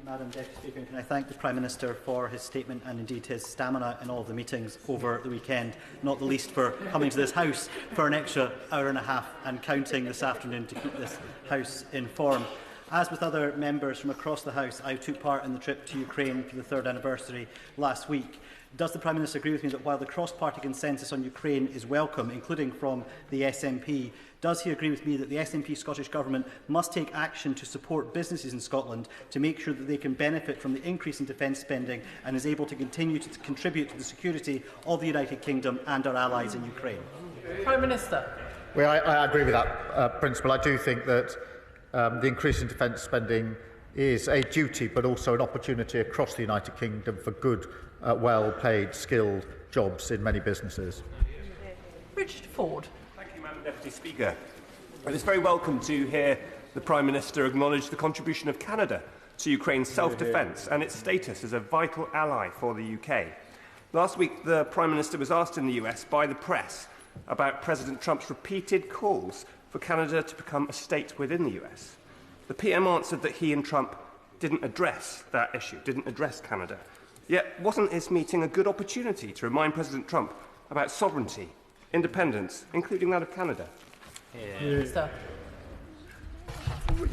Madam Deputy Speaker, can I thank the Prime Minister for his statement and indeed his stamina in all of the meetings over the weekend, not the least for coming to this House for an extra hour and a half and counting this afternoon to keep this House informed. As with other members from across the House, I took part in the trip to Ukraine for the 3rd anniversary last week. Does the Prime Minister agree with me that while the cross-party consensus on Ukraine is welcome, including from the SNP, does he agree with me that the SNP Scottish Government must take action to support businesses in Scotland to make sure that they can benefit from the increase in defence spending and is able to continue to contribute to the security of the United Kingdom and our allies in Ukraine?
Prime Minister.
Well, I agree with that principle. I do think that the increase in defence spending is a duty but also an opportunity across the United Kingdom for good, well-paid, skilled jobs in many businesses.
Richard Ford.
Thank you, Madam Deputy Speaker. It is very welcome to hear the Prime Minister acknowledge the contribution of Canada to Ukraine's self-defence and its status as a vital ally for the UK. Last week, the Prime Minister was asked in the US by the press about President Trump's repeated calls for Canada to become a state within the US. The PM answered that he and Trump didn't address that issue, didn't address Canada. Yet, wasn't this meeting a good opportunity to remind President Trump about sovereignty, independence, including that of Canada?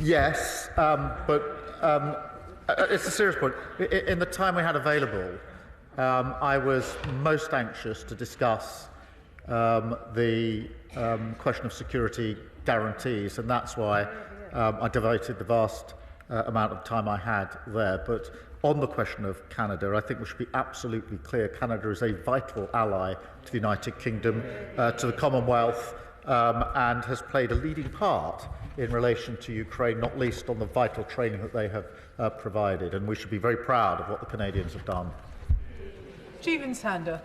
Yes, but it's a serious point. In the time we had available, I was most anxious to discuss the question of security guarantees, and that's why I devoted the vast amount of time I had there. But on the question of Canada, I think we should be absolutely clear. Canada is a vital ally to the United Kingdom, to the Commonwealth, and has played a leading part in relation to Ukraine, not least on the vital training that they have provided. And we should be very proud of what the Canadians have done.
Stephen Sander.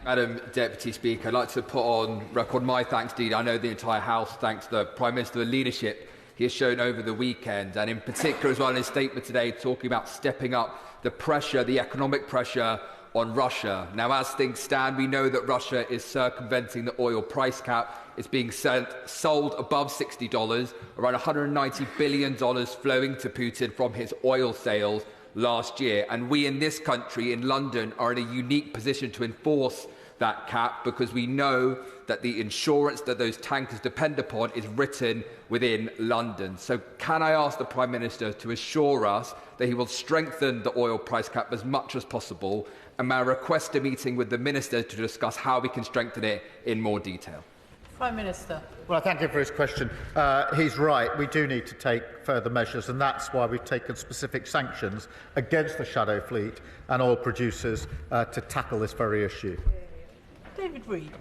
Madam Deputy Speaker, I'd like to put on record my thanks indeed. I know the entire House thanks the Prime Minister for the leadership he has shown over the weekend, and in particular as well in his statement today talking about stepping up the pressure, the economic pressure on Russia. Now, as things stand, we know that Russia is circumventing the oil price cap. It's being sold above $60, around $190 billion flowing to Putin from his oil sales last year. And we in this country, in London, are in a unique position to enforce that cap because we know that the insurance that those tankers depend upon is written within London. So can I ask the Prime Minister to assure us that he will strengthen the oil price cap as much as possible, and may I request a meeting with the Minister to discuss how we can strengthen it in more detail?
Prime Minister.
Well, I thank him for his question. He's right. We do need to take further measures, and that's why we've taken specific sanctions against the shadow fleet and oil producers to tackle this very issue.
David Reid.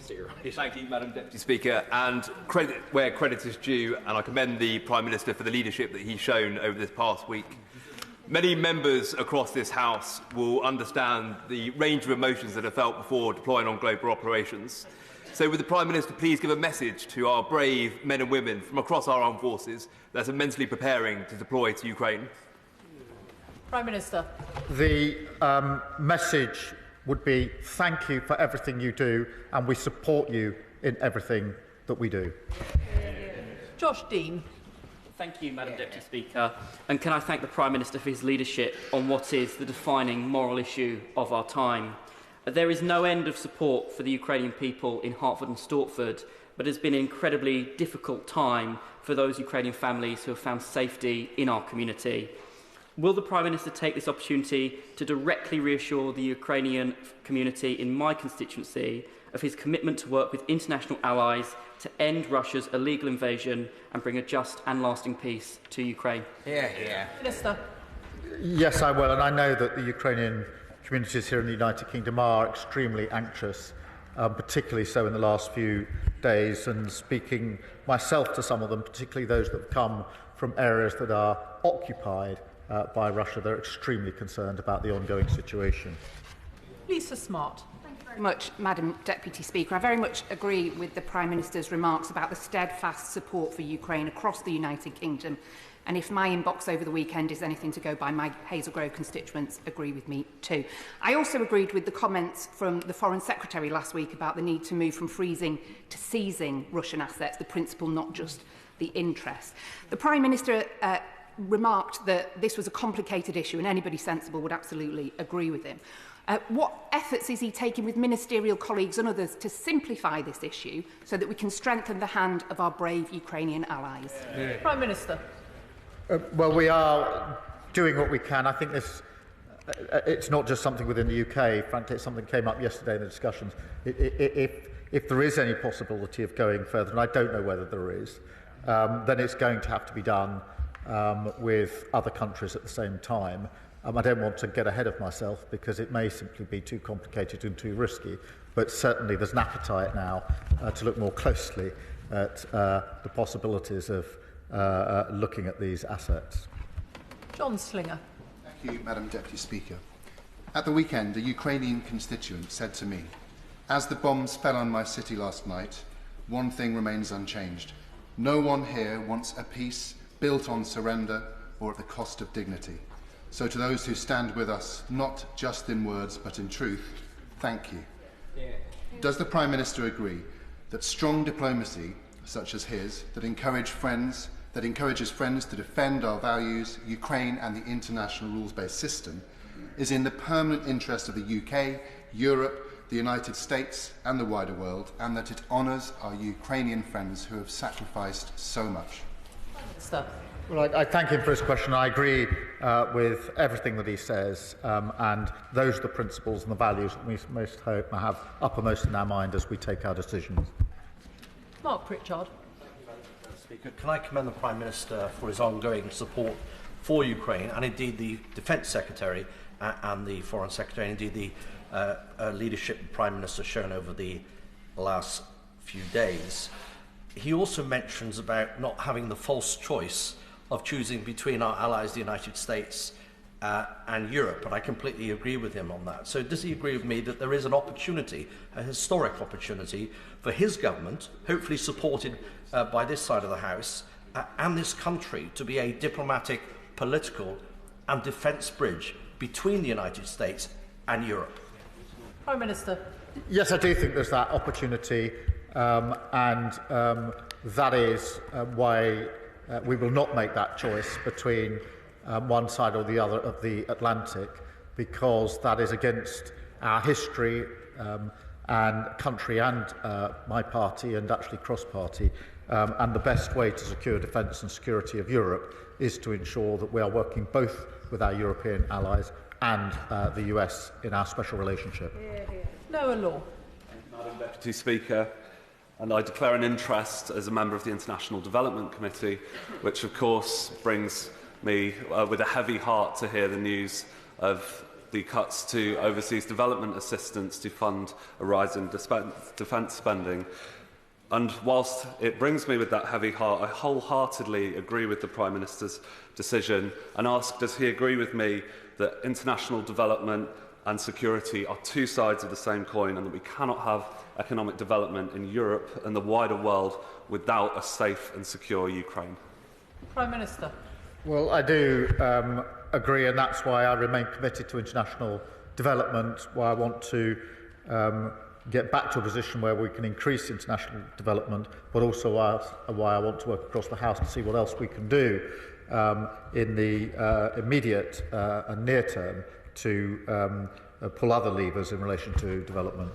Thank you, Madam Deputy Speaker. And credit where credit is due, and I commend the Prime Minister for the leadership that he's shown over this past week. Many members across this House will understand the range of emotions that are felt before deploying on global operations. So would the Prime Minister please give a message to our brave men and women from across our armed forces that are mentally preparing to deploy to Ukraine?
Prime Minister.
The message would be thank you for everything you do, and we support you in everything that we do.
Josh Dean.
Thank you, Madam Deputy Speaker. And can I thank the Prime Minister for his leadership on what is the defining moral issue of our time. There is no end of support for the Ukrainian people in Hertford and Stortford, but it has been an incredibly difficult time for those Ukrainian families who have found safety in our community. Will the Prime Minister take this opportunity to directly reassure the Ukrainian community in my constituency of his commitment to work with international allies to end Russia's illegal invasion and bring a just and lasting peace to Ukraine?
Minister.
Yes, I will, and I know that the Ukrainian communities here in the United Kingdom are extremely anxious, particularly so in the last few days, and speaking myself to some of them, particularly those that have come from areas that are occupied by Russia. They're extremely concerned about the ongoing situation.
Lisa Smart.
Thank you very much, Madam Deputy Speaker. I very much agree with the Prime Minister's remarks about the steadfast support for Ukraine across the United Kingdom. And if my inbox over the weekend is anything to go by, my Hazel Grove constituents agree with me too. I also agreed with the comments from the Foreign Secretary last week about the need to move from freezing to seizing Russian assets, the principle, not just the interest. The Prime Minister remarked that this was a complicated issue, and anybody sensible would absolutely agree with him. What efforts is he taking with ministerial colleagues and others to simplify this issue so that we can strengthen the hand of our brave Ukrainian allies?
Prime Minister.
Well, we are doing what we can. I think this, it's not just something within the UK. Frankly, it's something that came up yesterday in the discussions. If there is any possibility of going further, and I don't know whether there is, then it's going to have to be done with other countries at the same time. I don't want to get ahead of myself because it may simply be too complicated and too risky, but certainly there's an appetite now to look more closely at the possibilities of looking at these assets.
John Slinger.
Thank you, Madam Deputy Speaker. At the weekend, a Ukrainian constituent said to me, "As the bombs fell on my city last night, one thing remains unchanged. No one here wants a peace built on surrender or at the cost of dignity. So to those who stand with us, not just in words but in truth, thank you." Does the Prime Minister agree that strong diplomacy, such as his, that encourages friends to defend our values, Ukraine and the international rules-based system, is in the permanent interest of the UK, Europe, the United States and the wider world, and that it honours our Ukrainian friends who have sacrificed so much?
Minister.
Well, I thank him for his question. I agree with everything that he says, and those are the principles and the values that we most hope have uppermost in our mind as we take our decisions.
Mark Pritchard.
Speaker, can I commend the Prime Minister for his ongoing support for Ukraine, and indeed the Defence Secretary and the Foreign Secretary, and indeed the leadership the Prime Minister has shown over the last few days. He also mentions about not having the false choice of choosing between our allies, the United States and Europe, and I completely agree with him on that. So does he agree with me that there is an opportunity, a historic opportunity, for his government, hopefully supported by this side of the House, and this country to be a diplomatic, political and defence bridge between the United States and Europe?
Prime Minister.
Yes, I do think there's that opportunity, and that is why we will not make that choice between one side or the other of the Atlantic, because that is against our history and country and my party, and actually cross-party. And the best way to secure defence and security of Europe is to ensure that we are working both with our European allies and the US in our special relationship.
Noah Law.
Madam Deputy Speaker, and I declare an interest as a member of the International Development Committee, which of course brings me with a heavy heart to hear the news of the cuts to overseas development assistance to fund a rise in defence spending. And whilst it brings me with that heavy heart, I wholeheartedly agree with the Prime Minister's decision and ask, does he agree with me that international development and security are two sides of the same coin, and that we cannot have economic development in Europe and the wider world without a safe and secure Ukraine?
Prime Minister.
Well, I do agree, and that's why I remain committed to international development, why I want to get back to a position where we can increase international development, but also why I want to work across the House to see what else we can do in the immediate and near term to pull other levers in relation to development.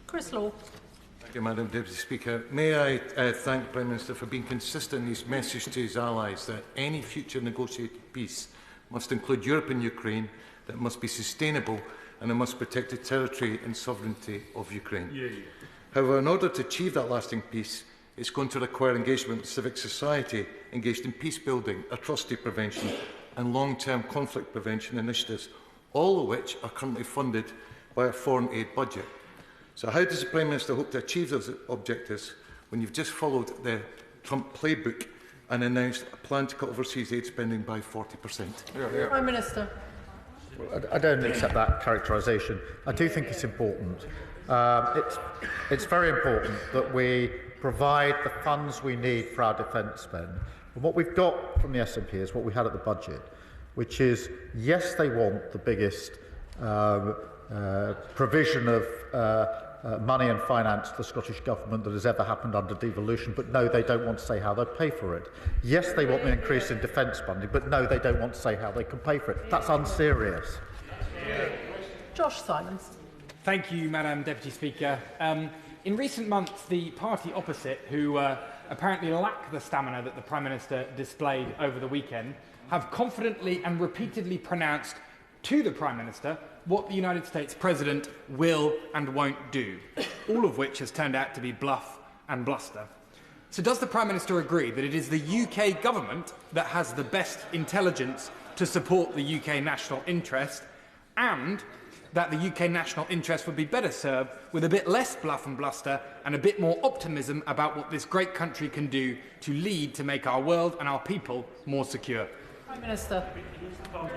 Chris Law.
Thank you, Madam Deputy Speaker. May I thank the Prime Minister for being consistent in his message to his allies that any future negotiated peace must include Europe and Ukraine, that it must be sustainable, and it must protect the territory and sovereignty of Ukraine. However, in order to achieve that lasting peace, it's going to require engagement with civic society engaged in peace building, atrocity prevention and long-term conflict prevention initiatives, all of which are currently funded by a foreign aid budget. So how does the Prime Minister hope to achieve those objectives when you've just followed the Trump playbook and announced a plan to cut overseas aid spending by 40%?
Prime Minister.
Well, I don't accept that characterisation. I do think it's important. It's very important that we provide the funds we need for our defence spend. And what we've got from the SNP is what we had at the budget, which is, yes, they want the biggest provision of money and finance to the Scottish Government that has ever happened under devolution, but no, they don't want to say how they pay for it. Yes, they want an increase in defence funding, but no, they don't want to say how they can pay for it. That's unserious.
Josh Simons.
Thank you, Madam Deputy Speaker. In recent months, the party opposite, who apparently lack the stamina that the Prime Minister displayed over the weekend, have confidently and repeatedly pronounced to the Prime Minister what the United States President will and won't do, all of which has turned out to be bluff and bluster. So does the Prime Minister agree that it is the UK government that has the best intelligence to support the UK national interest, and that the UK national interest would be better served with a bit less bluff and bluster and a bit more optimism about what this great country can do to lead to make our world and our people more secure?
Prime Minister.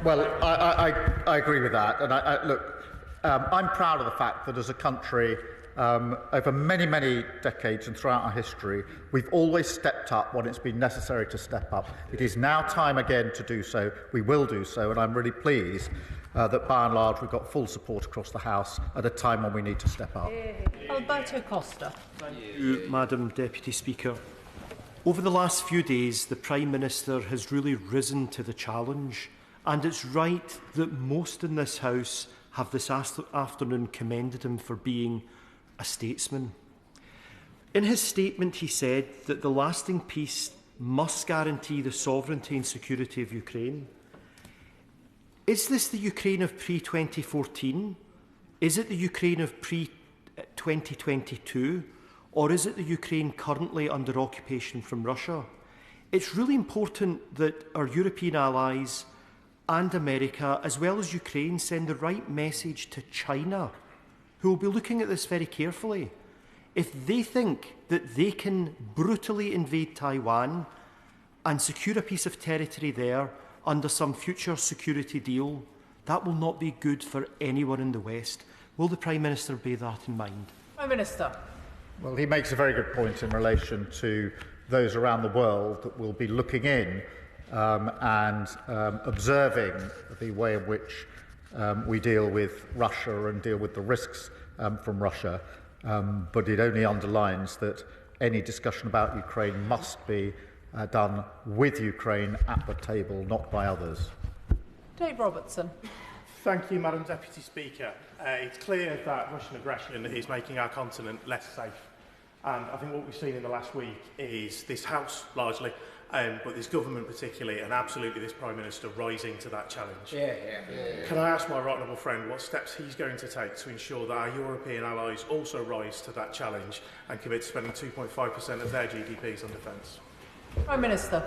Well, I agree with that. And look, I'm proud of the fact that as a country, over many, many decades and throughout our history, we've always stepped up when it's been necessary to step up. It is now time again to do so. We will do so, and I'm really pleased that by and large we've got full support across the House at a time when we need to step up.
Alberto Costa.
Thank you, Madam Deputy Speaker. Over the last few days, the Prime Minister has really risen to the challenge, and it's right that most in this House have this afternoon commended him for being a statesman. In his statement, he said that the lasting peace must guarantee the sovereignty and security of Ukraine. Is this the Ukraine of pre-2014? Is it the Ukraine of pre-2022? Or is it the Ukraine currently under occupation from Russia? It's really important that our European allies and America, as well as Ukraine, send the right message to China, who will be looking at this very carefully. If they think that they can brutally invade Taiwan and secure a piece of territory there under some future security deal, that will not be good for anyone in the West. Will the Prime Minister bear that in mind?
Prime Minister.
Well, he makes a very good point in relation to those around the world that will be looking in and observing the way in which we deal with Russia and deal with the risks from Russia. But it only underlines that any discussion about Ukraine must be done with Ukraine at the table, not by others.
Dave Robertson.
Thank you, Madam Deputy Speaker. It's clear that Russian aggression is making our continent less safe. And I think what we've seen in the last week is this House, largely, but this government particularly, and absolutely this Prime Minister rising to that challenge. Can I ask my right honourable friend what steps he's going to take to ensure that our European allies also rise to that challenge and commit to spending 2.5% of their GDPs on defence?
Prime Minister.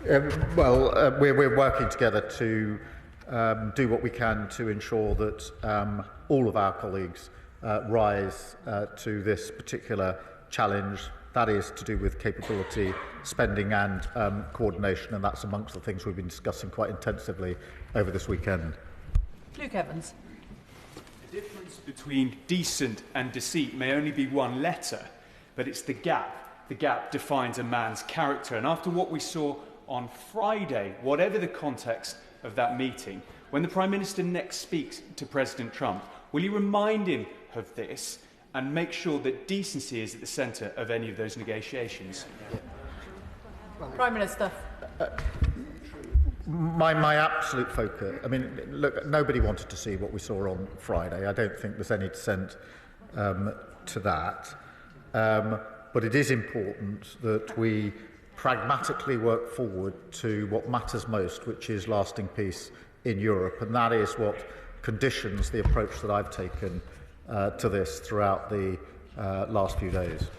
We're working together to do what we can to ensure that all of our colleagues rise to this particular challenge. That is to do with capability, spending and coordination, and that's amongst the things we've been discussing quite intensively over this weekend.
Luke Evans.
The difference between decent and deceit may only be one letter, but it's the gap. The gap defines a man's character, and after what we saw on Friday, whatever the context of that meeting, when the Prime Minister next speaks to President Trump, will he remind him of this and make sure that decency is at the centre of any of those negotiations?
Prime Minister.
My absolute focus, I mean, look, nobody wanted to see what we saw on Friday. I don't think there's any dissent to that. But it is important that we pragmatically work forward to what matters most, which is lasting peace in Europe. And that is what conditions the approach that I've taken to this throughout the last few days.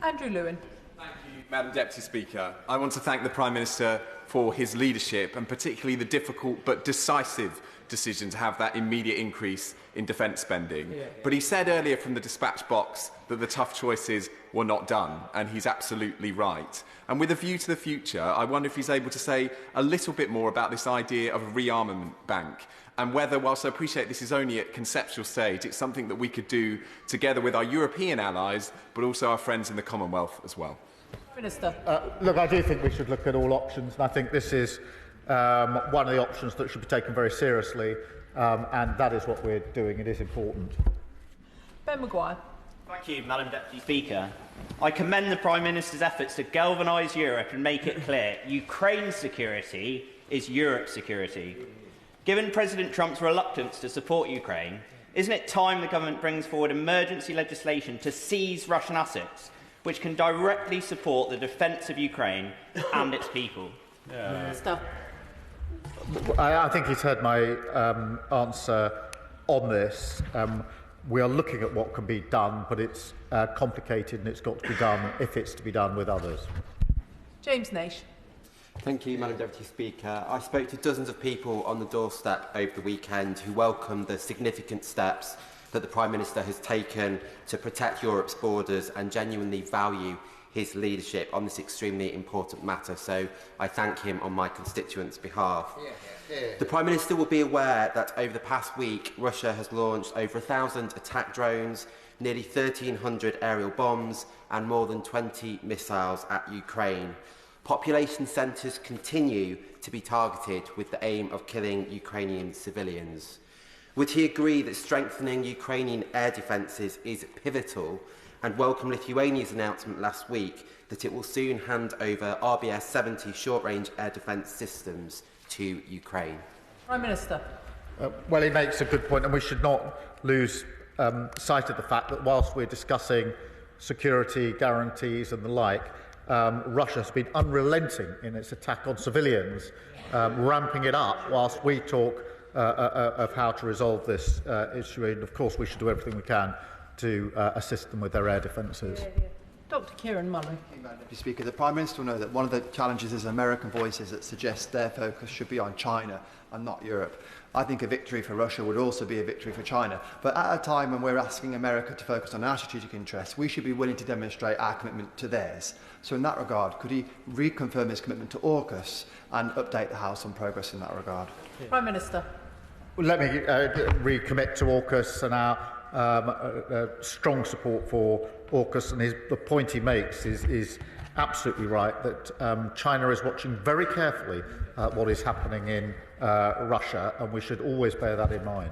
Andrew Lewin.
Thank you, Madam Deputy Speaker. I want to thank the Prime Minister for his leadership and particularly the difficult but decisive decision to have that immediate increase in defence spending. But he said earlier from the dispatch box that the tough choices were not done, and he's absolutely right. And with a view to the future, I wonder if he's able to say a little bit more about this idea of a rearmament bank, and whether, whilst I appreciate this is only at conceptual stage, it's something that we could do together with our European allies, but also our friends in the Commonwealth as well.
Minister.
Look, I do think we should look at all options, and I think this is one of the options that should be taken very seriously, and that is what we're doing. It is important.
Ben Maguire.
Thank you, Madam Deputy Speaker. I commend the Prime Minister's efforts to galvanise Europe and make it clear Ukraine's security is Europe's security. Given President Trump's reluctance to support Ukraine, isn't it time the government brings forward emergency legislation to seize Russian assets, which can directly support the defence of Ukraine and its people?
Stop.
I think he's heard my answer on this. We are looking at what can be done, but it's complicated and it's got to be done if it's to be done with others.
James Naish.
Thank you, Madam Deputy Speaker. I spoke to dozens of people on the doorstep over the weekend who welcomed the significant steps that the Prime Minister has taken to protect Europe's borders and genuinely value his leadership on this extremely important matter. So I thank him on my constituents' behalf. The Prime Minister will be aware that over the past week, Russia has launched over 1,000 attack drones, nearly 1,300 aerial bombs and more than 20 missiles at Ukraine. Population centres continue to be targeted with the aim of killing Ukrainian civilians. Would he agree that strengthening Ukrainian air defences is pivotal and welcome Lithuania's announcement last week that it will soon hand over RBS-70 short-range air defence systems to Ukraine?
Prime Minister.
Well, he makes a good point, and we should not lose sight of the fact that whilst we're discussing security guarantees and the like, Russia has been unrelenting in its attack on civilians, ramping it up whilst we talk of how to resolve this issue. And of course, we should do everything we can to assist them with their air defences.
Dr. Kieran Mullen.
Deputy Speaker, the Prime Minister will know that one of the challenges is American voices that suggest their focus should be on China and not Europe. I think a victory for Russia would also be a victory for China. But at a time when we're asking America to focus on our strategic interests, we should be willing to demonstrate our commitment to theirs. So in that regard, could he reconfirm his commitment to AUKUS and update the House on progress in that regard?
Prime Minister.
Well, let me recommit to AUKUS and our strong support for AUKUS, and the point he makes is absolutely right, that China is watching very carefully what is happening in Russia, and we should always bear that in mind.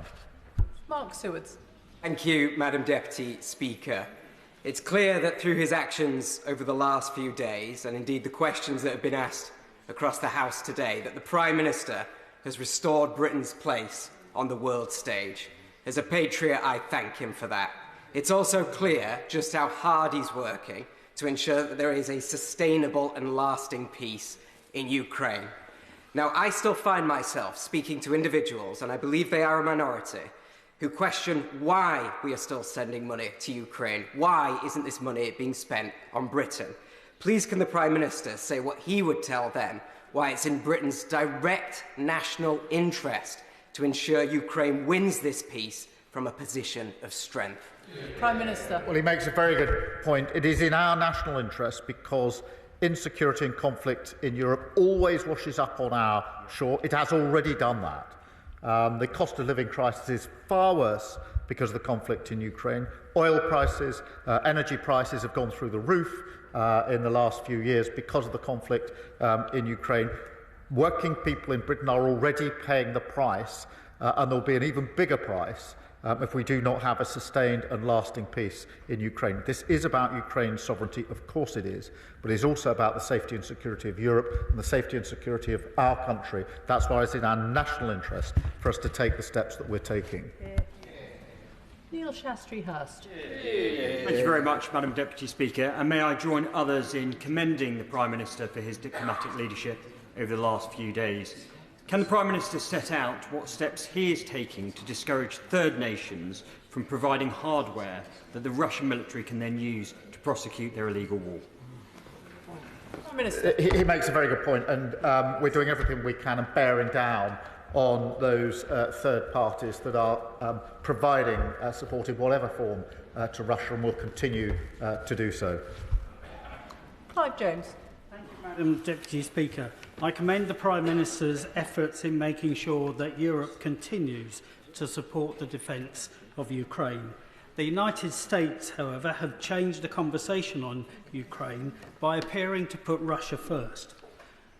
Mark Sewards.
Thank you, Madam Deputy Speaker. It's clear that through his actions over the last few days, and indeed the questions that have been asked across the House today, that the Prime Minister has restored Britain's place on the world stage. As a patriot, I thank him for that. It's also clear just how hard he's working to ensure that there is a sustainable and lasting peace in Ukraine. Now, I still find myself speaking to individuals, and I believe they are a minority, who question why we are still sending money to Ukraine. Why isn't this money being spent on Britain? Please can the Prime Minister say what he would tell them, why it's in Britain's direct national interest to ensure Ukraine wins this peace from a position of strength?
Prime Minister.
Well, he makes a very good point. It is in our national interest because insecurity and conflict in Europe always washes up on our shore. It has already done that. The cost of living crisis is far worse because of the conflict in Ukraine. Oil prices, energy prices have gone through the roof in the last few years because of the conflict in Ukraine. Working people in Britain are already paying the price, and there will be an even bigger price if we do not have a sustained and lasting peace in Ukraine. This is about Ukraine's sovereignty, of course it is, but it is also about the safety and security of Europe and the safety and security of our country. That's why it's in our national interest for us to take the steps that we're taking.
Neil Shastri-Hurst.
Thank you very much, Madam Deputy Speaker, and may I join others in commending the Prime Minister for his diplomatic leadership over the last few days. Can the Prime Minister set out what steps he is taking to discourage third nations from providing hardware that the Russian military can then use to prosecute their illegal war?
Prime Minister.
He makes a very good point, and we're doing everything we can and bearing down on those third parties that are providing support in whatever form to Russia, and will continue to do so.
Clive Jones.
Madam Deputy Speaker, I commend the Prime Minister's efforts in making sure that Europe continues to support the defence of Ukraine. The United States, however, have changed the conversation on Ukraine by appearing to put Russia first.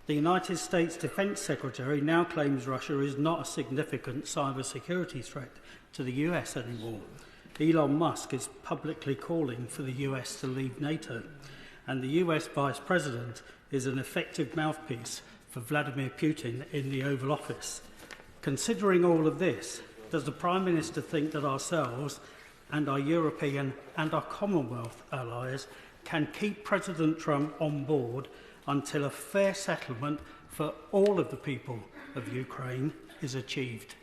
The United States Defence Secretary now claims Russia is not a significant cybersecurity threat to the US anymore. Elon Musk is publicly calling for the US to leave NATO, and the US Vice President is an effective mouthpiece for Vladimir Putin in the Oval Office. Considering all of this, does the Prime Minister think that ourselves and our European and our Commonwealth allies can keep President Trump on board until a fair settlement for all of the people of Ukraine is achieved?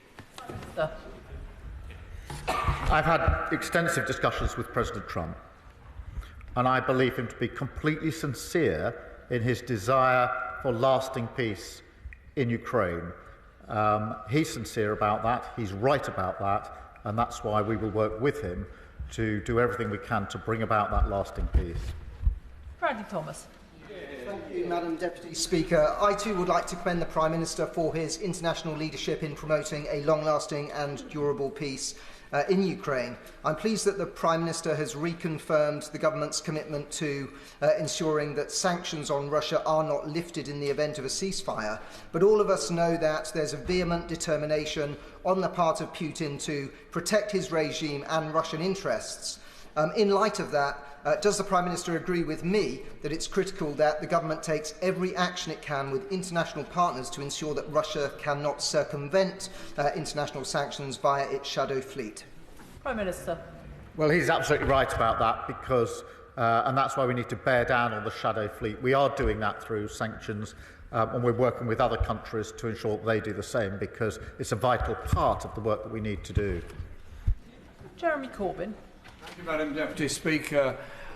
I've had extensive discussions with President Trump, and I believe him to be completely sincere in his desire for lasting peace in Ukraine. He's sincere about that, he's right about that, and that's why we will work with him to do everything we can to bring about that lasting peace.
Bradley Thomas.
Thank you, Madam Deputy Speaker. I too would like to commend the Prime Minister for his international leadership in promoting a long-lasting and durable peace in Ukraine. I'm pleased that the Prime Minister has reconfirmed the government's commitment to ensuring that sanctions on Russia are not lifted in the event of a ceasefire. But all of us know that there's a vehement determination on the part of Putin to protect his regime and Russian interests. In light of that, does the Prime Minister agree with me that it's critical that the government takes every action it can with international partners to ensure that Russia cannot circumvent international sanctions via its shadow fleet?
Prime Minister.
Well, he's absolutely right about that, because and that's why we need to bear down on the shadow fleet. We are doing that through sanctions, and we're working with other countries to ensure that they do the same, because it's a vital part of the work that we need to do.
Jeremy Corbyn.
Thank you, Madam Deputy Speaker.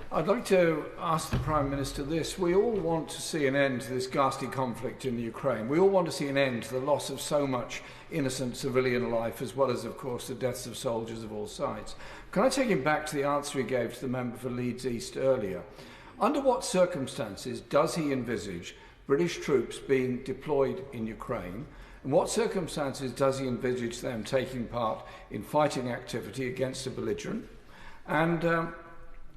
I'd like to ask the Prime Minister this. We all want to see an end to this ghastly conflict in the Ukraine. We all want to see an end to the loss of so much innocent civilian life, as well as, of course, the deaths of soldiers of all sides. Can I take him back to the answer he gave to the member for Leeds East earlier? Under what circumstances does he envisage British troops being deployed in Ukraine? In what circumstances does he envisage them taking part in fighting activity against a belligerent? And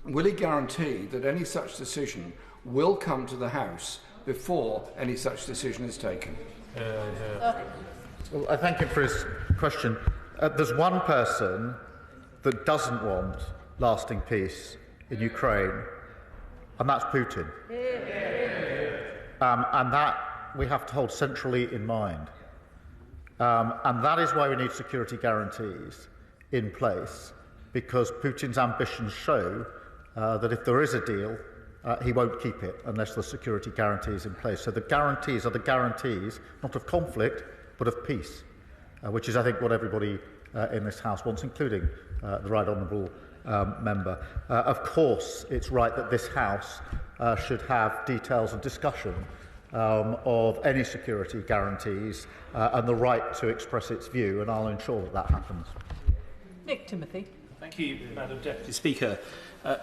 will he guarantee that any such decision will come to the House before any such decision is taken?
Well, I thank him for his question. There's one person that doesn't want lasting peace in Ukraine, and that's Putin. And that we have to hold centrally in mind. And that is why we need security guarantees in place, because Putin's ambitions show that if there is a deal, he won't keep it unless the security guarantees in place. So the guarantees are the guarantees, not of conflict, but of peace, which is, I think, what everybody in this House wants, including the Right Honourable Member. Of course, it's right that this House should have details of discussion of any security guarantees and the right to express its view, and I'll ensure that that happens.
Nick Timothy.
Thank you, Madam Deputy Speaker.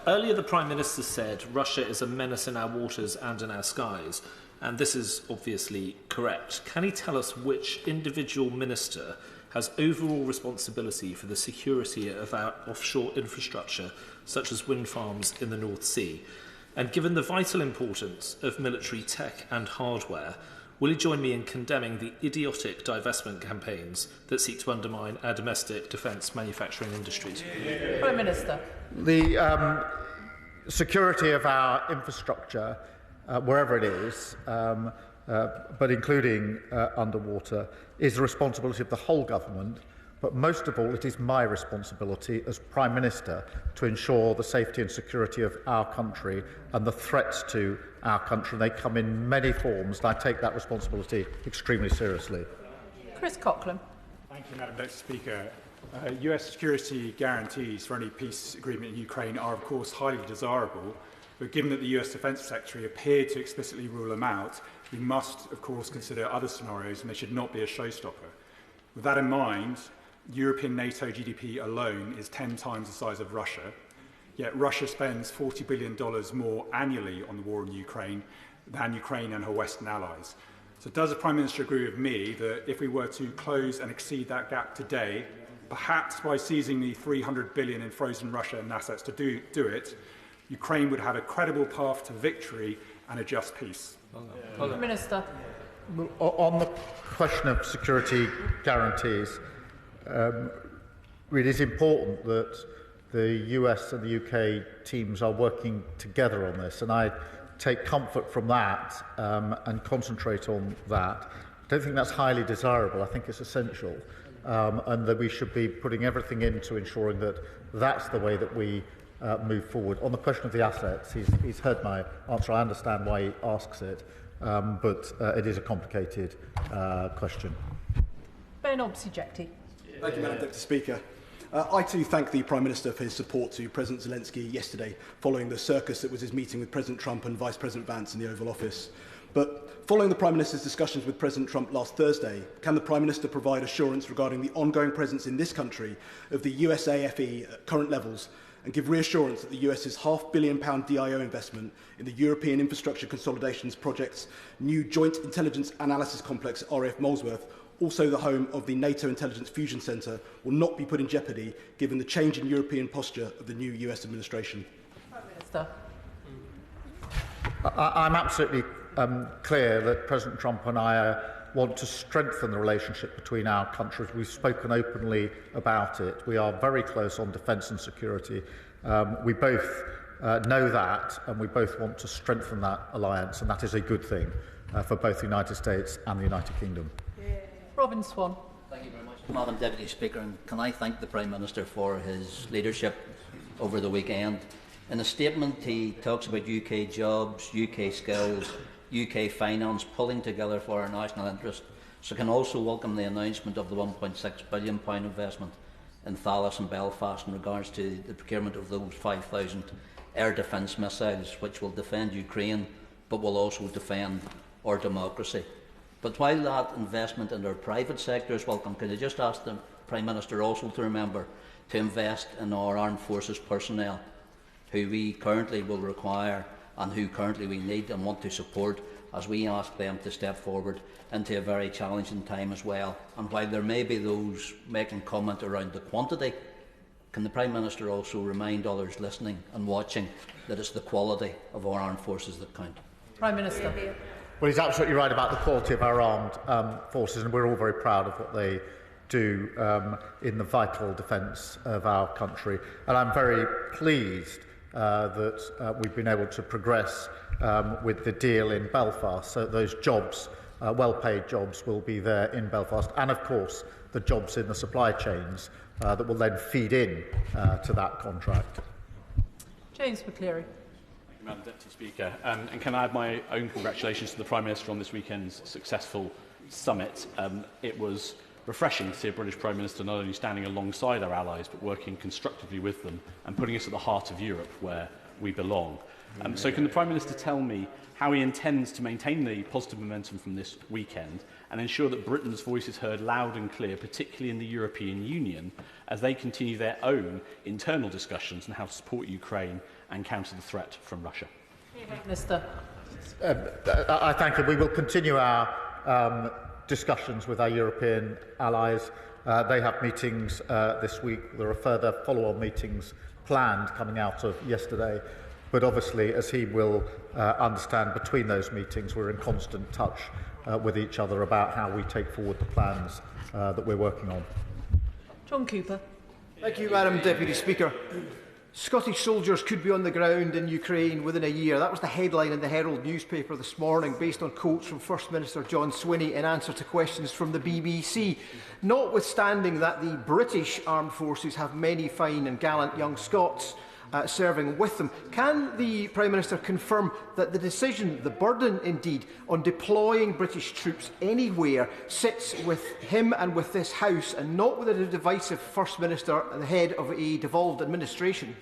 Earlier, the Prime Minister said Russia is a menace in our waters and in our skies, and this is obviously correct. Can he tell us which individual minister has overall responsibility for the security of our offshore infrastructure, such as wind farms in the North Sea? And given the vital importance of military tech and hardware, will he join me in condemning the idiotic divestment campaigns that seek to undermine our domestic defence manufacturing industries?
Prime Minister.
The security of our infrastructure, wherever it is, but including underwater, is the responsibility of the whole government. But most of all, it is my responsibility as Prime Minister to ensure the safety and security of our country and the threats to our country. They come in many forms, and I take that responsibility extremely seriously.
Chris Coughlin.
Thank you, Madam Deputy Speaker. US security guarantees for any peace agreement in Ukraine are, of course, highly desirable, but given that the US Defence Secretary appeared to explicitly rule them out, we must, of course, consider other scenarios, and they should not be a showstopper. With that in mind, European NATO GDP alone is 10 times the size of Russia, yet Russia spends $40 billion more annually on the war in Ukraine than Ukraine and her Western allies. So does the Prime Minister agree with me that if we were to close and exceed that gap today, perhaps by seizing the $300 billion in frozen Russian assets to do it, Ukraine would have a credible path to victory and a just peace?
Prime Minister.
On the question of security guarantees, it is important that the US and the UK teams are working together on this, and I take comfort from that and concentrate on that. I don't think that's highly desirable. I think it's essential, and that we should be putting everything into ensuring that that's the way that we move forward. On the question of the assets, he's heard my answer. I understand why he asks it, but it is a complicated question.
Ben Obsijekti.
Thank you, Madam Deputy Speaker. I too thank the Prime Minister for his support to President Zelensky yesterday, following the circus that was his meeting with President Trump and Vice President Vance in the Oval Office. But following the Prime Minister's discussions with President Trump last Thursday, can the Prime Minister provide assurance regarding the ongoing presence in this country of the USAFE at current levels, and give reassurance that the US's £500 million DIO investment in the European Infrastructure Consolidations Project's new Joint Intelligence Analysis Complex at RAF Molesworth, also the home of the NATO Intelligence Fusion Centre, will not be put in jeopardy given the change in European posture of the new US administration?
Prime Minister.
I'm absolutely clear that President Trump and I want to strengthen the relationship between our countries. We've spoken openly about it. We are very close on defence and security. We both know that, and we both want to strengthen that alliance, and that is a good thing for both the United States and the United Kingdom.
Robin Swan.
Thank you very much, Madam Deputy Speaker, and can I thank the Prime Minister for his leadership over the weekend.
In a statement, he talks about UK jobs, UK skills, UK finance pulling together for our national interest, so can also welcome the announcement of the £1.6 billion investment in Thales and Belfast in regards to the procurement of those 5,000 air defence missiles, which will defend Ukraine, but will also defend our democracy. But while that investment in our private sector is welcome, can I just ask the Prime Minister also to remember to invest in our armed forces personnel, who we currently will require and who currently we need and want to support, as we ask them to step forward into a very challenging time as well. And while there may be those making comment around the quantity, can the Prime Minister also remind others listening and watching that it's the quality of our armed forces that count?
Prime Minister.
Well, he's absolutely right about the quality of our armed forces, and we're all very proud of what they do in the vital defence of our country. And I'm very pleased that we've been able to progress with the deal in Belfast, so those jobs, well-paid jobs, will be there in Belfast, and of course the jobs in the supply chains that will then feed in to that contract.
James McCleary.
Thank you, Madam Deputy Speaker. And can I add my own congratulations to the Prime Minister on this weekend's successful summit. It was refreshing to see a British Prime Minister not only standing alongside our allies but working constructively with them and putting us at the heart of Europe where we belong. So can the Prime Minister tell me how he intends to maintain the positive momentum from this weekend and ensure that Britain's voice is heard loud and clear, particularly in the European Union, as they continue their own internal discussions on how to support Ukraine and counter the threat from Russia?
Minister.
I thank you. We will continue our discussions with our European allies. They have meetings this week. There are further follow-on meetings planned coming out of yesterday. But obviously, as he will understand, between those meetings, we're in constant touch with each other about how we take forward the plans that we're working on.
John Cooper.
Thank you, Madam Deputy Speaker. Scottish soldiers could be on the ground in Ukraine within a year. That was the headline in the Herald newspaper this morning, based on quotes from First Minister John Swinney in answer to questions from the BBC. Notwithstanding that the British armed forces have many fine and gallant young Scots serving with them, can the Prime Minister confirm that the decision, the burden indeed, on deploying British troops anywhere sits with him and with this House, and not with a divisive First Minister at the head of a devolved administration?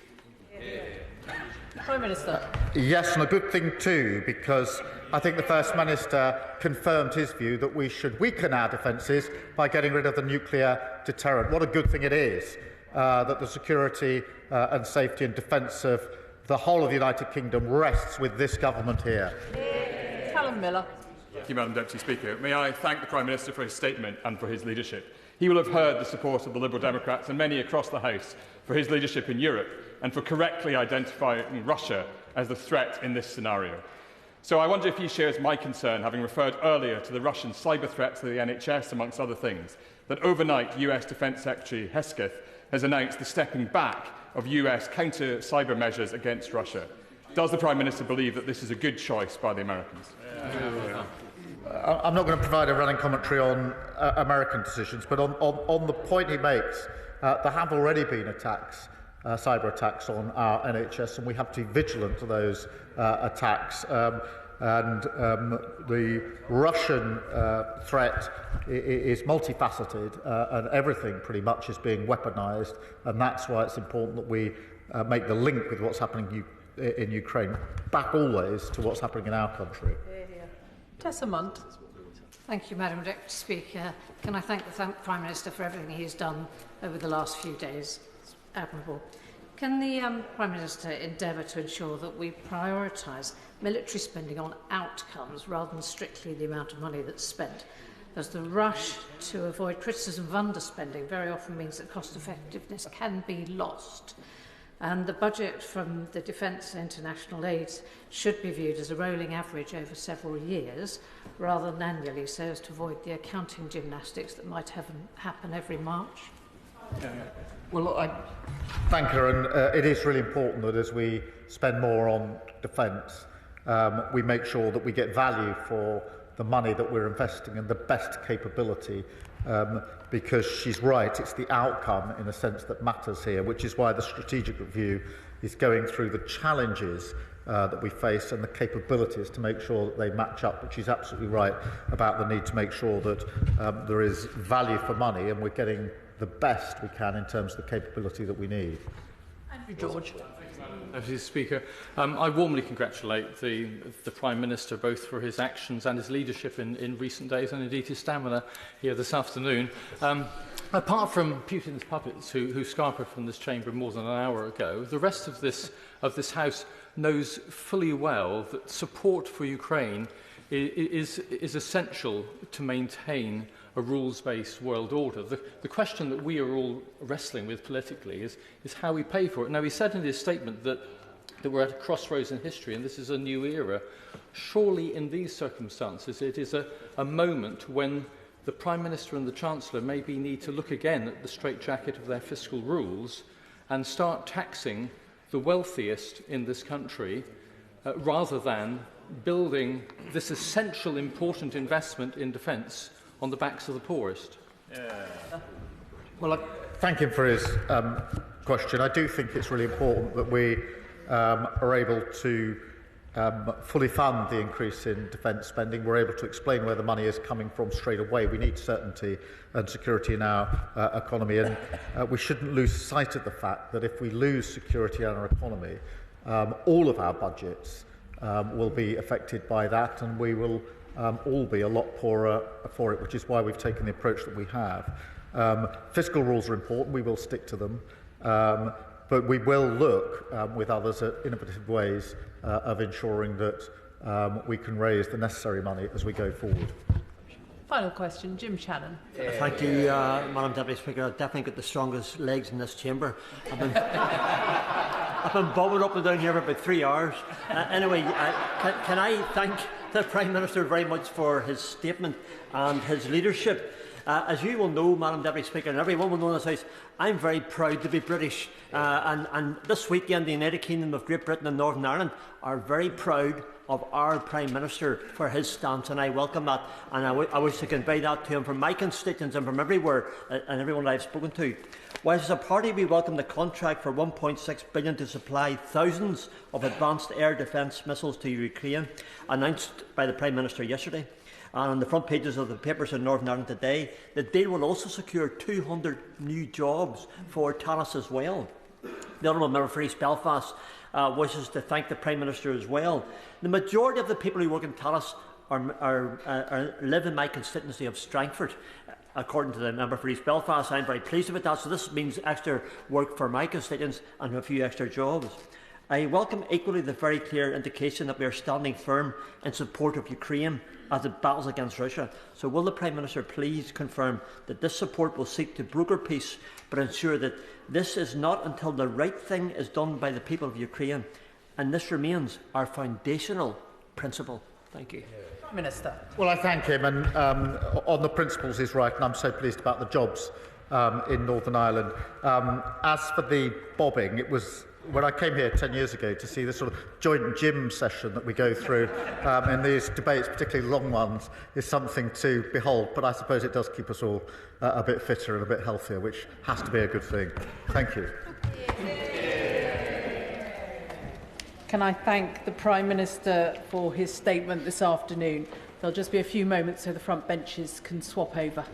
Prime Minister.
Yes, and a good thing too, because I think the First Minister confirmed his view that we should weaken our defences by getting rid of the nuclear deterrent. What a good thing it is that the security and safety and defence of the whole of the United Kingdom rests with this government here.
Callum Miller.
Thank you, Madam Deputy Speaker. May I thank the Prime Minister for his statement and for his leadership. He will have heard the support of the Liberal Democrats and many across the House for his leadership in Europe and for correctly identifying Russia as the threat in this scenario. So I wonder if he shares my concern, having referred earlier to the Russian cyber threat to the NHS, amongst other things, that overnight US Defence Secretary Hesketh has announced the stepping back of US counter-cyber measures against Russia. Does the Prime Minister believe that this is a good choice by the Americans?
I'm not going to provide a running commentary on American decisions, but on the point he makes, there have already been attacks, cyber attacks on our NHS, and we have to be vigilant to those attacks. The Russian threat is multifaceted, and everything pretty much is being weaponised, and that's why it's important that we make the link with what's happening in Ukraine back always to what's happening in our country.
Tessa Munt.
Thank you, Madam Deputy Speaker. Can I thank the Prime Minister for everything he has done over the last few days? It's admirable. Can the Prime Minister endeavour to ensure that we prioritise military spending on outcomes rather than strictly the amount of money that's spent? As the rush to avoid criticism of underspending very often means that cost effectiveness can be lost. And the budget from the defence and international aid should be viewed as a rolling average over several years rather than annually, so as to avoid the accounting gymnastics that might happen every March.
Well, I thank her, and it is really important that as we spend more on defence, we make sure that we get value for the money that we're investing in the best capability, because she's right, it's the outcome in a sense that matters here, which is why the strategic review is going through the challenges that we face and the capabilities to make sure that they match up. But she's absolutely right about the need to make sure that there is value for money and we're getting the best we can in terms of the capability that we need.
Andrew George.
Mr. Speaker, I warmly congratulate the Prime Minister both for his actions and his leadership in recent days, and indeed his stamina here this afternoon. Apart from Putin's puppets who scampered from this chamber more than an hour ago, the rest of this House knows fully well that support for Ukraine is essential to maintain a rules-based world order. The question that we are all wrestling with politically is how we pay for it. Now, he said in his statement that we're at a crossroads in history and this is a new era. Surely in these circumstances it is a moment when the Prime Minister and the Chancellor maybe need to look again at the straitjacket of their fiscal rules and start taxing the wealthiest in this country rather than building this essential, important investment in defence on the backs of the poorest.
Well, I thank him for his question. I do think it's really important that we are able to fully fund the increase in defence spending. We're able to explain where the money is coming from straight away. We need certainty and security in our economy, and we shouldn't lose sight of the fact that if we lose security in our economy, all of our budgets will be affected by that, and we will all be a lot poorer for it, which is why we've taken the approach that we have. Fiscal rules are important. We will stick to them. But we will look with others at innovative ways of ensuring that we can raise the necessary money as we go forward.
Final question, Jim Shannon.
Thank you, Madam Deputy Speaker. I've definitely got the strongest legs in this chamber. I've been bobbing up and down here for about 3 hours. Anyway, can I thank the Prime Minister very much for his statement and his leadership. As you will know, Madam Deputy Speaker, and everyone will know in this House, I'm very proud to be British. And this weekend, the United Kingdom of Great Britain and Northern Ireland are very proud of our Prime Minister for his stance, and I welcome that. And I wish to convey that to him from my constituents and from everywhere and everyone I've spoken to. Whilst as a party we welcome the contract for £1.6 billion to supply thousands of advanced air defence missiles to Ukraine, announced by the Prime Minister yesterday, and on the front pages of the papers in Northern Ireland today, the deal will also secure 200 new jobs for Talis as well. The Honourable Member for East Belfast wishes to thank the Prime Minister as well. The majority of the people who work in Talis live in my constituency of Strangford. According to the Member for East Belfast, I'm very pleased with that, so this means extra work for my constituents and a few extra jobs. I welcome equally the very clear indication that we are standing firm in support of Ukraine as it battles against Russia. So will the Prime Minister please confirm that this support will seek to broker peace but ensure that this is not until the right thing is done by the people of Ukraine, and this remains our foundational principle. Thank you.
Prime Minister.
Well, I thank him, and on the principles he's right, and I'm so pleased about the jobs in Northern Ireland. As for the bobbing, it was when I came here 10 years ago to see this sort of joint gym session that we go through in these debates, particularly long ones, is something to behold. But I suppose it does keep us all a bit fitter and a bit healthier, which has to be a good thing. Thank you.
Can I thank the Prime Minister for his statement this afternoon? There'll just be a few moments so the front benches can swap over.